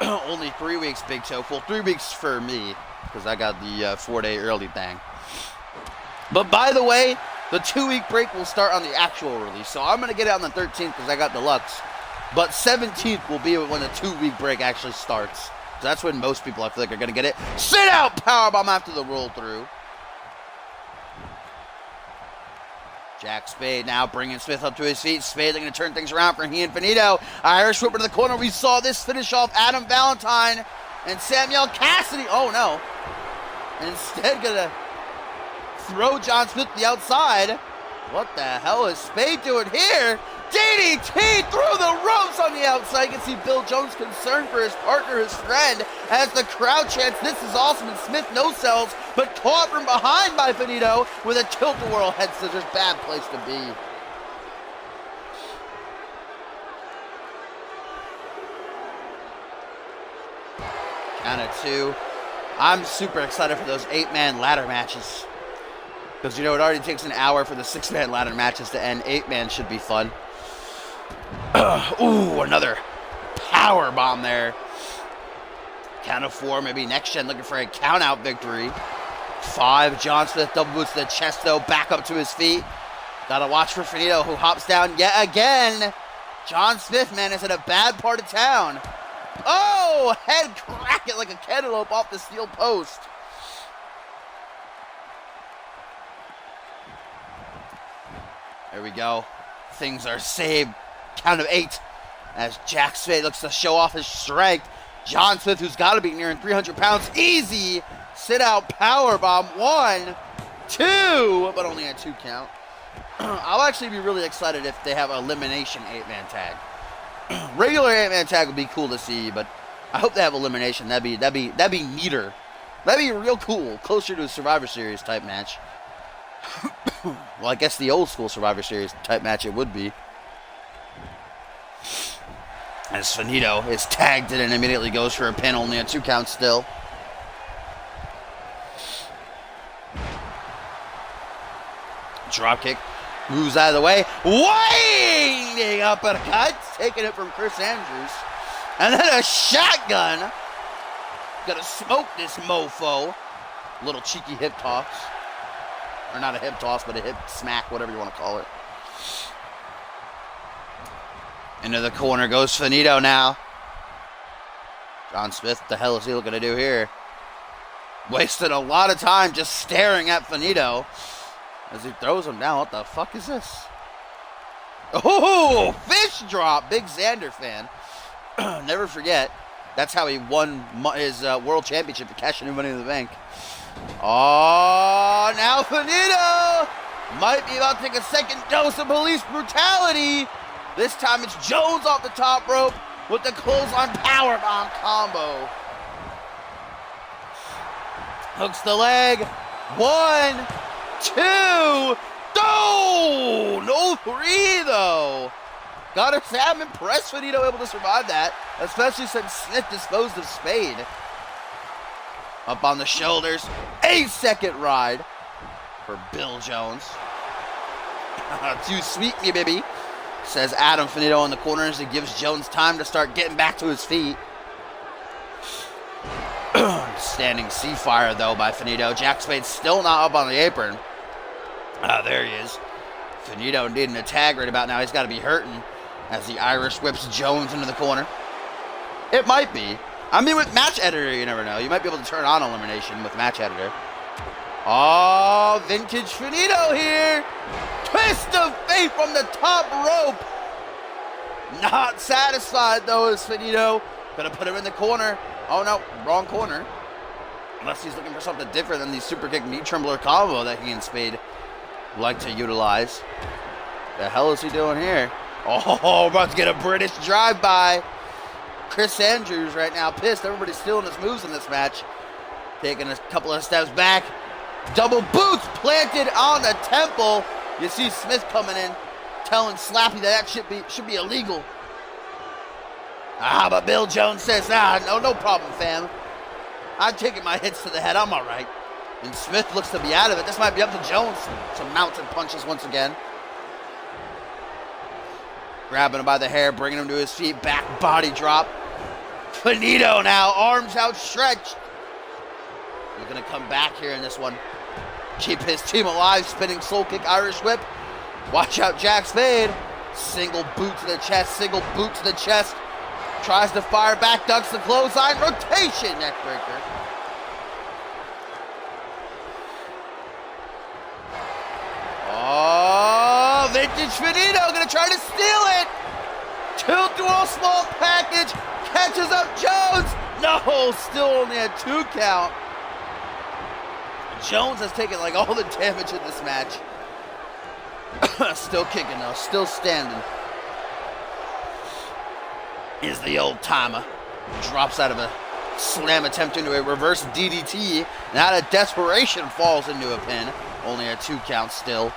Only 3 weeks, Big Toe. Well, 3 weeks for me, because I got the 4-day early thing. But by the way, the 2-week break will start on the actual release. So I'm going to get it on the 13th because I got Deluxe. But 17th will be when the 2-week break actually starts. That's when most people, I feel like, are going to get it. Sit out powerbomb after the roll through. Jack Spade now bringing Smith up to his feet. Spade going to turn things around for he and Finito. Irish whip into the corner. We saw this finish off Adam Valentine and Samuel Cassidy. Oh, no. And instead going to throw John Smith to the outside. What the hell is Spade doing here? DDT through the ropes on the outside. You can see Bill Jones concerned for his partner, his friend, as the crowd chants, "This is awesome," and Smith no sells, but caught from behind by Finito with a tilt-a-whirl head scissors. Bad place to be. Count of 2. I'm super excited for those 8-man ladder matches. Because, you know, it already takes an hour for the 6-man ladder matches to end. 8-man should be fun. Ooh, another power bomb there. Count of 4, maybe next gen looking for a count-out victory. 5, John Smith double boots to the chest, though, back up to his feet. Gotta watch for Finito, who hops down yet again. John Smith, man, is in a bad part of town. Oh, head crack it like a cantaloupe off the steel post. There we go. Things are saved. Count of 8 as Jack Spade looks to show off his strength. John Smith, who's got to be nearing 300 pounds, easy sit-out powerbomb. 1, 2, but only a 2 count. I'll actually be really excited if they have an elimination 8-man tag. Regular 8-man tag would be cool to see, but I hope they have elimination. That'd be neater. That'd be real cool, closer to a Survivor Series type match. Well, I guess the old school Survivor Series type match it would be. As Finito is tagged in and immediately goes for a pin, only a 2 count still. Dropkick, moves out of the way. Winding uppercut, taking it from Chris Andrews. And then a shotgun. Gonna smoke this mofo. Little cheeky hip toss. Or not a hip toss, but a hip smack, whatever you want to call it. Into the corner goes Finito now. John Smith, what the hell is he looking to do here? Wasted a lot of time just staring at Finito as he throws him down. What the fuck is this? Oh, fish drop. Big Xander fan. Never forget. That's how he won his world championship to cash in Money in the Bank. Oh, now Finito might be about to take a second dose of police brutality. This time it's Jones off the top rope with the clothesline powerbomb combo. Hooks the leg. 1, 2. Oh, no 3 though. Gotta say, I'm impressed Finito able to survive that, especially since Smith disposed of Spade. Up on the shoulders. 8-second ride for Bill Jones. Too sweet, me baby, says Adam Finito in the corner as he gives Jones time to start getting back to his feet. Standing sea fire, though, by Finito. Jack Spade still not up on the apron. There he is. Finito needing a tag right about now. He's got to be hurting as the Irish whips Jones into the corner. It might be. I mean, with Match Editor, you never know. You might be able to turn on elimination with Match Editor. Oh, vintage Finito here. Twist of fate from the top rope. Not satisfied, though, is Finito. Gonna put him in the corner. Oh, no, wrong corner. Unless he's looking for something different than the super kick knee trembler combo that he and Spade like to utilize. The hell is he doing here? Oh, about to get a British drive-by. Chris Andrews right now pissed. Everybody's stealing his moves in this match. Taking a couple of steps back. Double boots planted on the temple. You see Smith coming in, telling Slappy that should be illegal. But Bill Jones says, no problem, fam. I'm taking my hits to the head. I'm all right. And Smith looks to be out of it. This might be up to Jones. Some mounted punches once again. Grabbing him by the hair, bringing him to his feet. Back body drop. Finito now, arms outstretched. He's going to come back here in this one. Keep his team alive. Spinning soul kick, Irish whip. Watch out, Jack Spade. Single boot to the chest. Single boot to the chest. Tries to fire back, ducks the clothesline, rotation neckbreaker. Oh, Vintage Finito gonna try to steal it. 2-2 small package, catches up Jones. No, still only a 2 count. Jones has taken like all the damage in this match. Still kicking though, still standing. Is the old timer. Drops out of a slam attempt into a reverse DDT. And out of desperation falls into a pin. Only a 2 count still.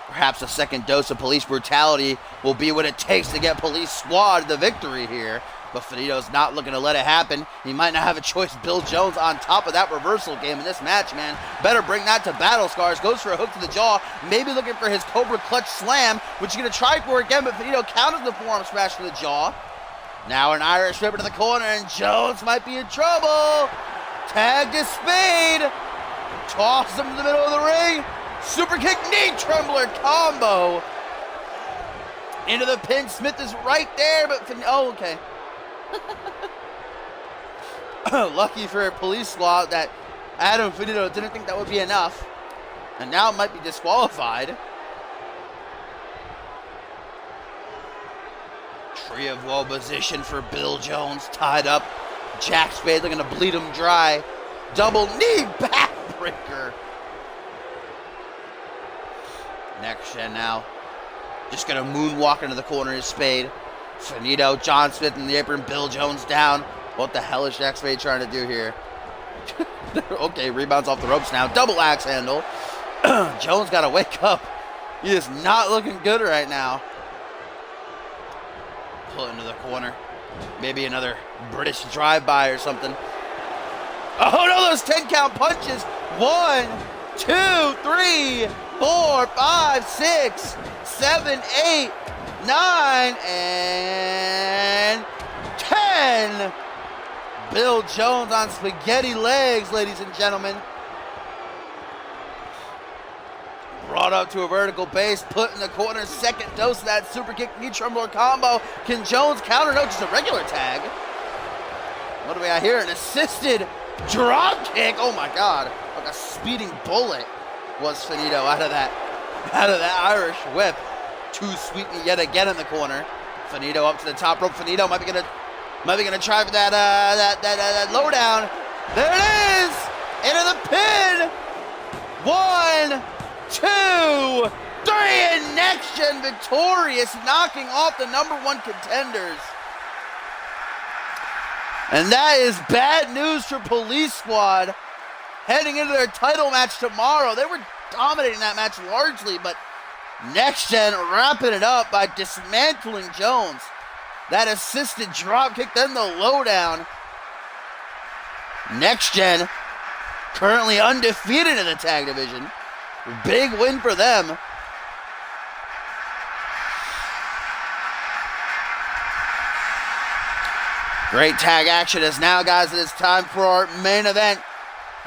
Perhaps a second dose of police brutality will be what it takes to get Police Squad the victory here. But Finito's not looking to let it happen. He might not have a choice. Bill Jones on top of that reversal game in this match, man. Better bring that to Battle Scars. Goes for a hook to the jaw. Maybe looking for his Cobra Clutch Slam, which he's going to try for again, but Finito counters the forearm smash to the jaw. Now an Irish whip into the corner, and Jones might be in trouble. Tag to Spade. Toss him to the middle of the ring. Super kick, knee trembler combo. Into the pin. Smith is right there, but oh, okay. Lucky for Police Squad that Adam Finito didn't think that would be enough. And now might be disqualified. Tree of woe position for Bill Jones. Tied up. Jack Spade looking to bleed him dry. Double knee backbreaker. Next gen now. Just going to moonwalk into the corner of Spade. Finito, John Smith in the apron, Bill Jones down. What the hell is Jack Spade trying to do here? Okay, rebounds off the ropes now. Double axe handle. Jones got to wake up. He is not looking good right now. Pull into the corner. Maybe another British drive-by or something. Oh no, those 10 count punches. 1, 2, 3, 4, 5, 6, 7, 8, 9, and 10. Bill Jones on spaghetti legs, ladies and gentlemen. Brought up to a vertical base, put in the corner, second dose of that super kick knee trembler combo. Can Jones counter? No, just a regular tag. What do we got here? An assisted drop kick. Oh my God, like a speeding bullet was Finito out of that Irish whip. Too sweet yet again in the corner. Finito up to the top rope. Finito might be gonna try for that lowdown. There it is! Into the pin! 1, 2, 3, and Next Gen victorious, knocking off the #1 contenders. And that is bad news for Police Squad heading into their title match tomorrow. They were dominating that match largely, but Next Gen wrapping it up by dismantling Jones. That assisted drop kick, then the lowdown. Next Gen currently undefeated in the tag division. Big win for them. Great tag action as now, guys, it is time for our main event.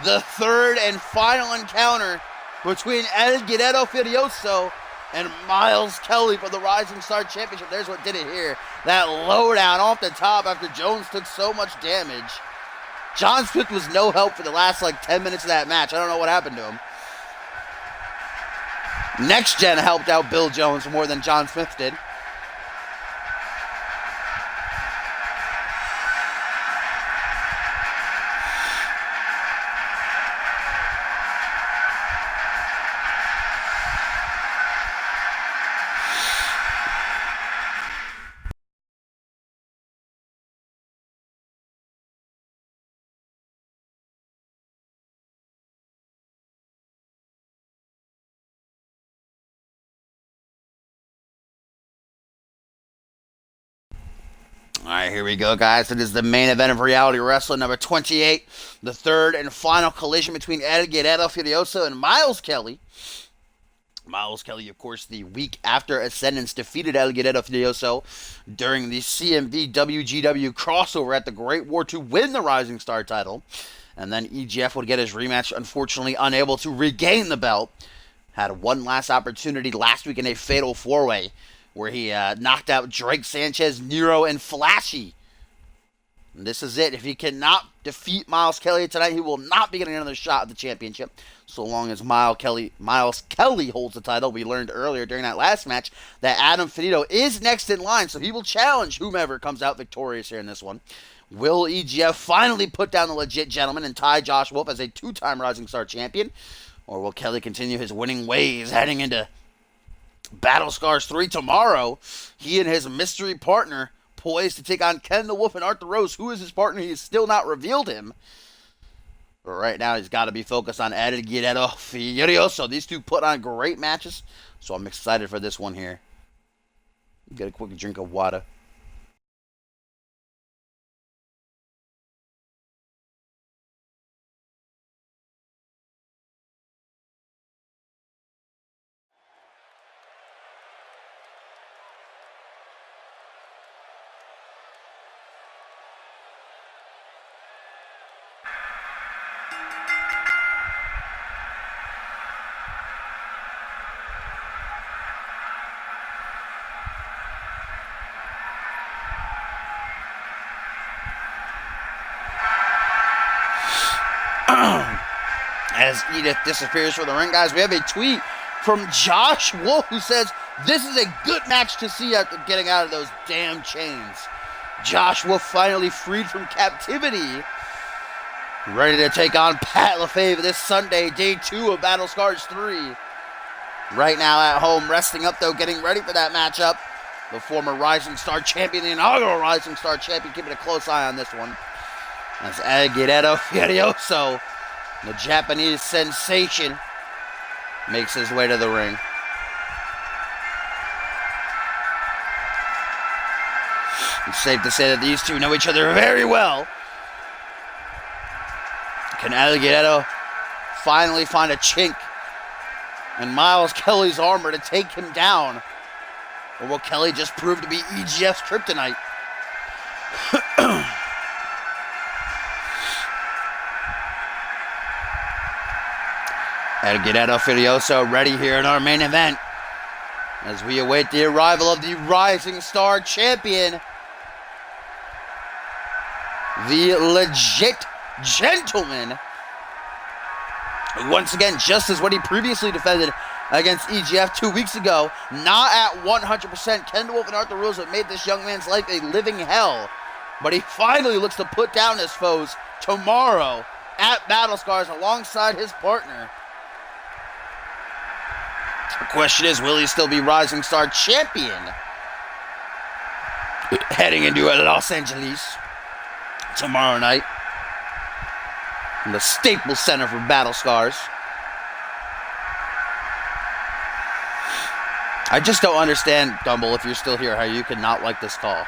The third and final encounter between El Guerrero Furioso and Miles Kelly for the Rising Star Championship. There's what did it here. That lowdown off the top after Jones took so much damage. John Smith was no help for the last 10 minutes of that match. I don't know what happened to him. Next Gen helped out Bill Jones more than John Smith did. Alright, here we go, guys. It is the main event of Reality Wrestling number 28. The third and final collision between El Guerrero Furioso and Miles Kelly. Miles Kelly, of course, the week after Ascendance defeated El Guerrero Furioso during the CMV WGW crossover at the Great War to win the Rising Star title. And then EGF would get his rematch, unfortunately unable to regain the belt. Had one last opportunity last week in a fatal four-way where he knocked out Drake Sanchez, Nero, and Flashy. And this is it. If he cannot defeat Miles Kelly tonight, he will not be getting another shot at the championship. So long as Miles Kelly holds the title. We learned earlier during that last match that Adam Finito is next in line, so he will challenge whomever comes out victorious here in this one. Will EGF finally put down the legit gentleman and tie Josh Wolf as a 2-time Rising Star champion? Or will Kelly continue his winning ways heading into Battle Scars 3 tomorrow? He and his mystery partner poised to take on Ken the Wolf and Arthur Rose. Who is his partner? He has still not revealed him. But right now, he's got to be focused on El Guerrero Furioso. These two put on great matches, so I'm excited for this one here. Get a quick drink of water. As Edith disappears from the ring, guys, we have a tweet from Josh Wolf who says, "This is a good match to see after getting out of those damn chains." Josh Wolf finally freed from captivity, ready to take on Pat LaFave this Sunday, day 2 of Battle Scars 3. Right now at home, resting up though, getting ready for that matchup. The former Rising Star champion, the inaugural Rising Star champion, keeping a close eye on this one. As El Guerrero Furioso, the Japanese sensation, makes his way to the ring. It's safe to say that these two know each other very well. Can El Guerrero finally find a chink in Miles Kelly's armor to take him down? Or will Kelly just prove to be EGF's kryptonite? El Guerrero Furioso ready here in our main event as we await the arrival of the Rising Star champion, the legit gentleman, who once again, just as what he previously defended against EGF 2 weeks ago, not at 100%. Ken the Wolf and Arthur Rose have made this young man's life a living hell, but he finally looks to put down his foes tomorrow at Battle Scars alongside his partner. The question is, will he still be Rising Star champion heading into Los Angeles tomorrow night in the Staples Center for Battle Scars? I just don't understand, Dumble, if you're still here, how you can not like this call.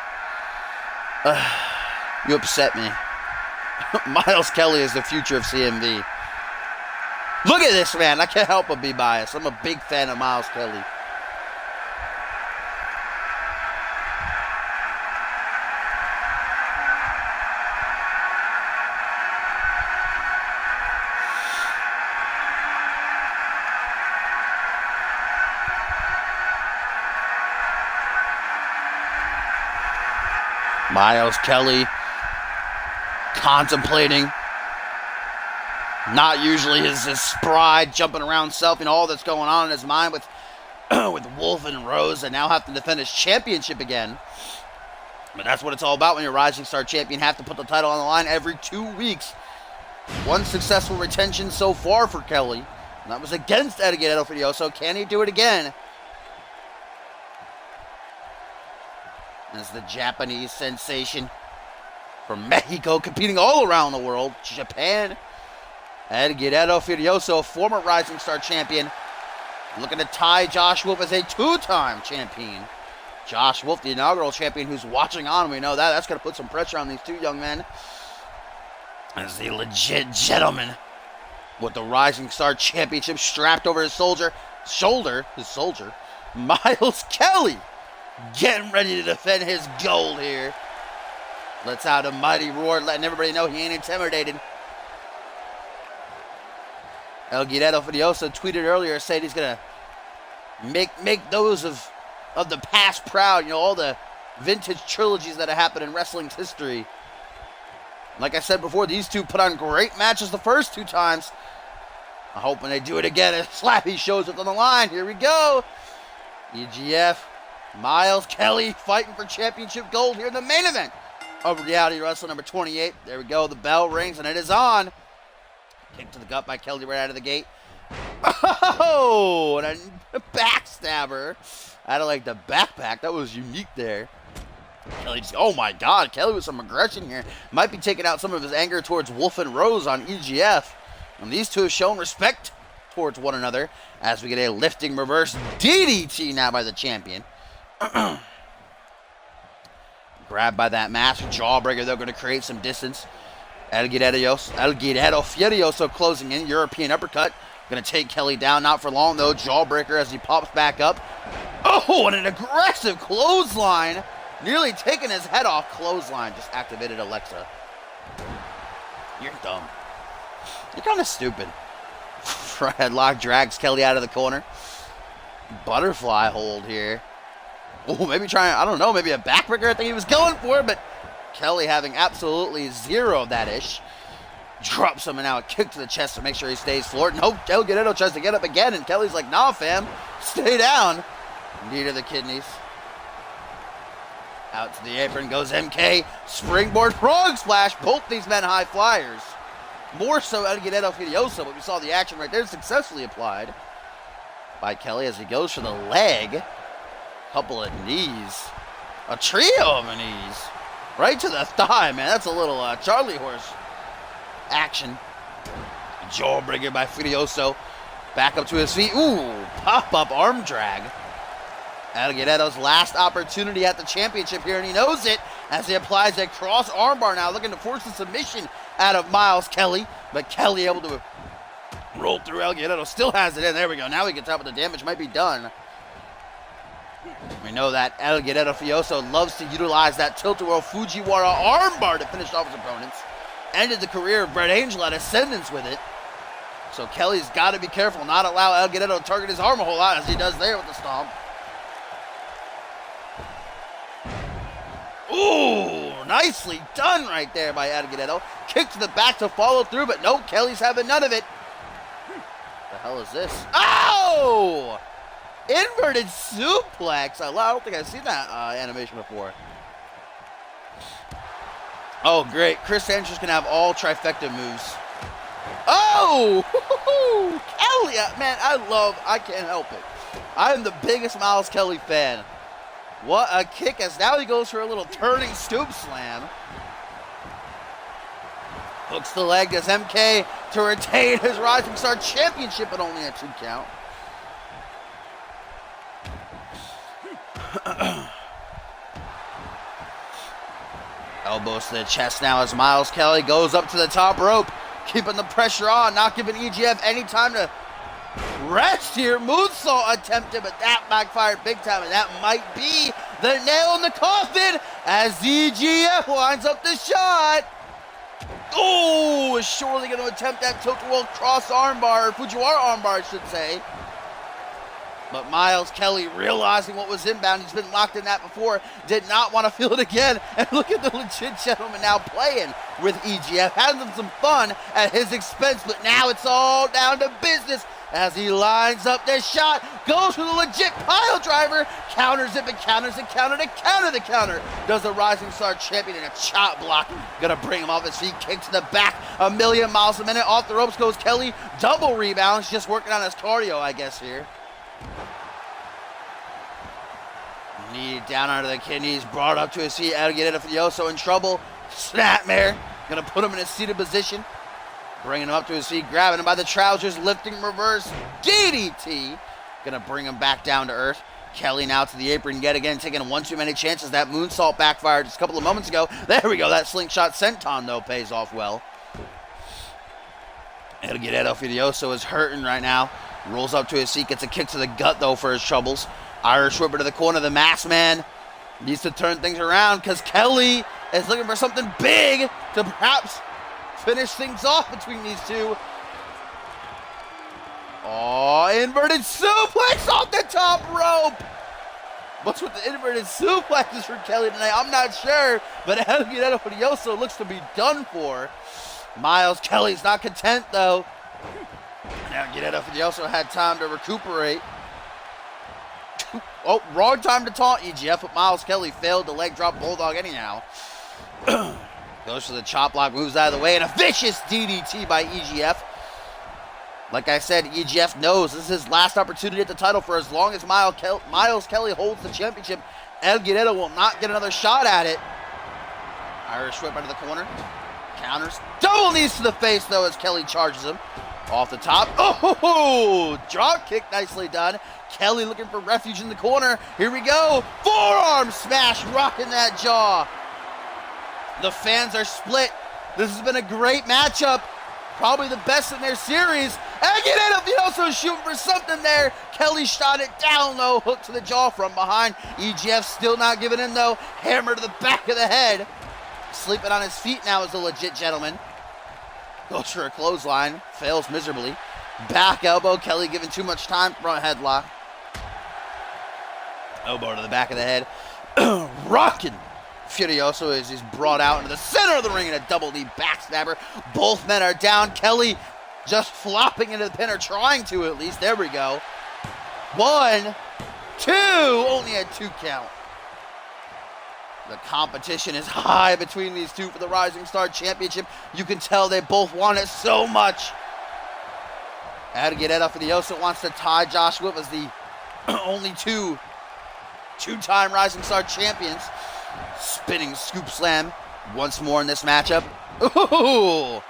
You upset me. Miles Kelly is the future of CMV. Look at this, man. I can't help but be biased. I'm a big fan of Miles Kelly. Miles Kelly contemplating. Not usually his spry, jumping around self, and all that's going on in his mind with with Wolf and Rose, and now have to defend his championship again. But that's what it's all about when you're a Rising Star champion. Have to put the title on the line every 2 weeks. One successful retention so far for Kelly, and that was against El Guerrero Furioso. Can he do it again? As the Japanese sensation from Mexico, competing all around the world, Japan, El Guerrero Furioso, former Rising Star champion, looking to tie Josh Wolf as a 2-time champion. Josh Wolf, the inaugural champion, who's watching on. We know that. That's going to put some pressure on these two young men. As the legit gentleman with the Rising Star championship strapped over his shoulder, Miles Kelly, getting ready to defend his gold here. Lets out a mighty roar, letting everybody know he ain't intimidated. El Guerrero Furioso tweeted earlier saying he's going to make those of of the past proud, all the vintage trilogies that have happened in wrestling's history. Like I said before, these two put on great matches the first 2 times. I'm hoping they do it again as Slappy shows up on the line. Here we go. EGF, Miles, Kelly fighting for championship gold here in the main event of Reality Wrestling number 28. There we go. The bell rings and it is on. Kick to the gut by Kelly right out of the gate. Oh, and a backstabber. I don't like the backpack. That was unique there. Kelly just, oh my God, Kelly with some aggression here. Might be taking out some of his anger towards Wolf and Rose on EGF. And these two have shown respect towards one another as we get a lifting reverse DDT now by the champion. Grabbed by that mask, jawbreaker. They're going to create some distance. El Guerrero Furioso closing in, European uppercut. Going to take Kelly down, not for long though. Jawbreaker as he pops back up. Oh, and an aggressive clothesline. Nearly taking his head off. Clothesline just activated Alexa. You're dumb. You're kind of stupid. Front headlock drags Kelly out of the corner. Butterfly hold here. Oh, maybe trying, I don't know, maybe a backbreaker I think he was going for, but Kelly having absolutely zero of that ish. Drops him and now a kick to the chest to make sure he stays floored. Nope, El Guerrero tries to get up again and Kelly's like, nah fam, stay down. Knee to the kidneys. Out to the apron goes MK. Springboard frog splash. Both these men high flyers. More so El Guerrero Furioso, but we saw the action right there successfully applied by Kelly as he goes for the leg. Couple of knees. A trio of knees. Right to the thigh, man. That's a little Charlie horse action. Jawbreaker by Furioso. Back up to his feet. Ooh, pop-up arm drag. El Guerrero's last opportunity at the championship here, and he knows it as he applies a cross armbar now, looking to force a submission out of Miles Kelly. But Kelly able to roll through. El Guerrero still has it in. There we go. Now he gets out, but the damage might be done. We know that El Guerrero Furioso loves to utilize that tilt-a-whirl Fujiwara armbar to finish off his opponents. Ended the career of Brett Angel at Ascendance with it. So Kelly's got to be careful, not allow El Guerrero to target his arm a whole lot as he does there with the stomp. Ooh, nicely done right there by El Guerrero. Kick to the back to follow through, but no, Kelly's having none of it. The hell is this? Oh! Inverted suplex. I don't think I've seen that animation before. Oh, great. Chris Andrews can have all trifecta moves. Oh! Kelly, man, I can't help it. I am the biggest Miles Kelly fan. What a kick, as now he goes for a little turning stoop slam. Hooks the leg, does MK to retain his Rising Star Championship, but only a 2 count. Elbows to the chest now as Miles Kelly goes up to the top rope, keeping the pressure on, not giving EGF any time to rest here. Moonsault attempted, but that backfired big time, and that might be the nail in the coffin as EGF lines up the shot. Oh, is surely going to attempt that tilt-a-whirl cross armbar, or Fujiwara armbar, I should say. But Miles Kelly, realizing what was inbound, he's been locked in that before, did not want to feel it again. And look at the legit gentleman now playing with EGF, having some fun at his expense, but now it's all down to business as he lines up this shot, goes for the legit pile driver, counters it, but counters it, counter to counter the counter. Does the Rising Star Champion in a chop block. Gonna bring him off his feet, kick to the back, 1,000,000 miles a minute. Off the ropes goes Kelly, double rebounds, just working on his cardio, I guess, here. Knee down onto the kidneys, brought up to his feet. El Guerrero Furioso in trouble. Snapmare, gonna put him in a seated position. Bringing him up to his feet, grabbing him by the trousers, lifting reverse DDT. Gonna bring him back down to earth. Kelly now to the apron yet again, taking one too many chances. That moonsault backfired just a couple of moments ago. There we go, that slingshot senton though pays off well. El Guerrero Furioso is hurting right now. Rolls up to his feet, gets a kick to the gut though for his troubles. Irish whipper to the corner. The masked man needs to turn things around because Kelly is looking for something big to perhaps finish things off between these two. Oh, inverted suplex off the top rope. What's with the inverted suplexes for Kelly tonight? I'm not sure, but El Guerrero Furioso looks to be done for. Miles Kelly's not content, though. Now Guerrero Furioso had time to recuperate. Oh, wrong time to taunt EGF, but Miles Kelly failed to leg drop Bulldog anyhow. Goes for the chop block, moves out of the way, and a vicious DDT by EGF. Like I said, EGF knows this is his last opportunity at the title. For as long as Miles Kelly holds the championship, El Guerrero will not get another shot at it. Irish whip into the corner. Counters. Double knees to the face, though, as Kelly charges him. Off the top. Oh, drop kick nicely done. Kelly looking for refuge in the corner. Here we go. Forearm smash, rocking that jaw. The fans are split. This has been a great matchup. Probably the best in their series. And get it up. He also shooting for something there. Kelly shot it down, though. Hook to the jaw from behind. EGF still not giving in, though. Hammer to the back of the head. Sleeping on his feet now is a legit gentleman. Goes for a clothesline. Fails miserably. Back elbow. Kelly giving too much time. Front headlock. Elbow to the back of the head. Rocking Furioso as he's brought out into the center of the ring in a double knee backstabber. Both men are down. Kelly just flopping into the pin, or trying to at least. There we go. 1, 2. Only a 2 count. The competition is high between these two for the Rising Star Championship. You can tell they both want it so much. El Guerrero Furioso wants to tie Josh Whip as the only two-time Rising Star champions. Spinning scoop slam once more in this matchup. Ooh,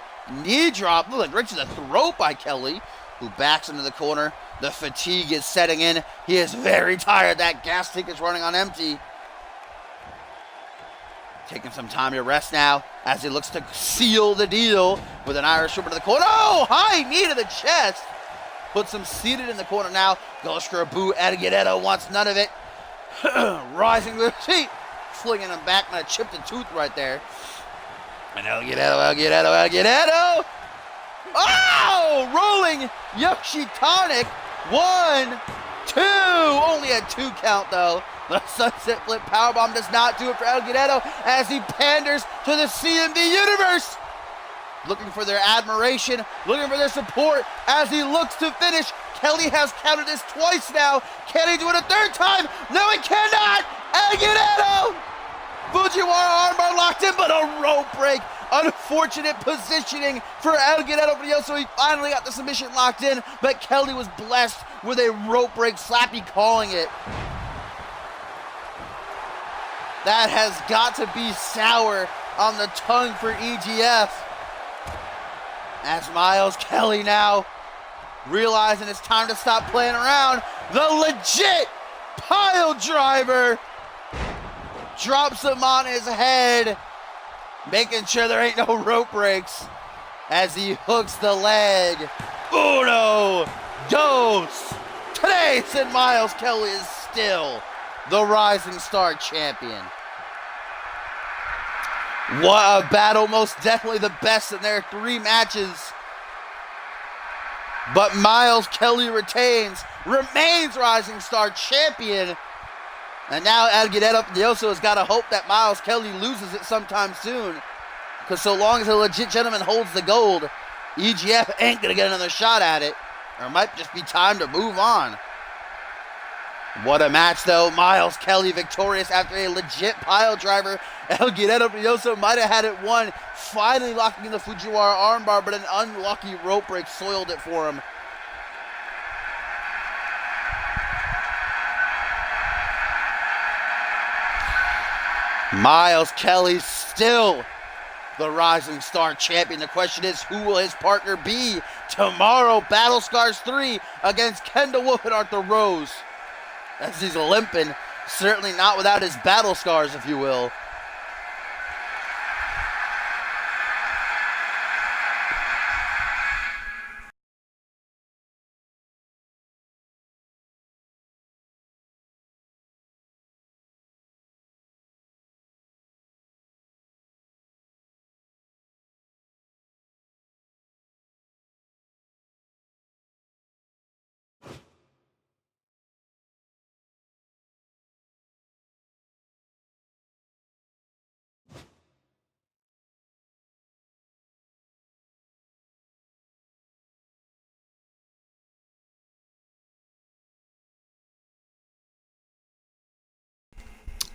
knee drop, like right to the throat by Kelly, who backs into the corner. The fatigue is setting in. He is very tired. That gas tank is running on empty. Taking some time to rest now as he looks to seal the deal with an Irish whip to the corner. Oh, high knee to the chest. Puts him seated in the corner now. Goes for a boot. El Guerrero wants none of it. Rising to the feet. Flinging him back, and a chipped a tooth right there. And El Guerrero. Oh! Rolling Yoshi Tonic. 1, 2. Only a 2 count, though. The sunset flip powerbomb does not do it for El Guerrero as he panders to the CMV universe. Looking for their admiration, looking for their support as he looks to finish. Kelly has counted this twice now. Can he do it a third time? No, he cannot! El Guerrero! Fujiwara armbar locked in, but a rope break. Unfortunate positioning for El Guerrero Furioso. He finally got the submission locked in, but Kelly was blessed with a rope break. Slappy calling it. That has got to be sour on the tongue for EGF. As Miles Kelly now realizing it's time to stop playing around. The legit pile driver drops him on his head, making sure there ain't no rope breaks as he hooks the leg. Uno, dos, tres, and Miles Kelly is still the Rising Star champion. What a battle, most definitely the best in their 3 matches. But Miles Kelly remains Rising Star champion. And now El Guerrero Furioso has got to hope that Miles Kelly loses it sometime soon. Because so long as a legit gentleman holds the gold, EGF ain't going to get another shot at it. Or it might just be time to move on. What a match, though. Miles Kelly victorious after a legit pile driver. El Guerrero Furioso might have had it won, finally locking in the Fujiwara armbar, but an unlucky rope break soiled it for him. Miles Kelly still the Rising Star champion. The question is, who will his partner be tomorrow? Battle Scars 3 against Kendall Wolf and Arthur Rose. As he's limping, certainly not without his battle scars, if you will.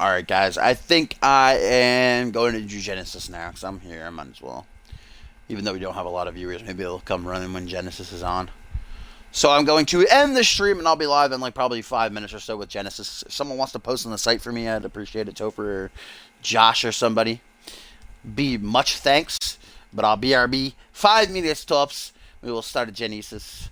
Alright, guys. I think I am going to do Genesis now because I'm here. I might as well. Even though we don't have a lot of viewers, maybe they'll come running when Genesis is on. So I'm going to end the stream, and I'll be live in like probably 5 minutes or so with Genesis. If someone wants to post on the site for me, I'd appreciate it. Topher or Josh or somebody. Be much thanks. But I'll BRB 5 minutes tops. We will start at Genesis.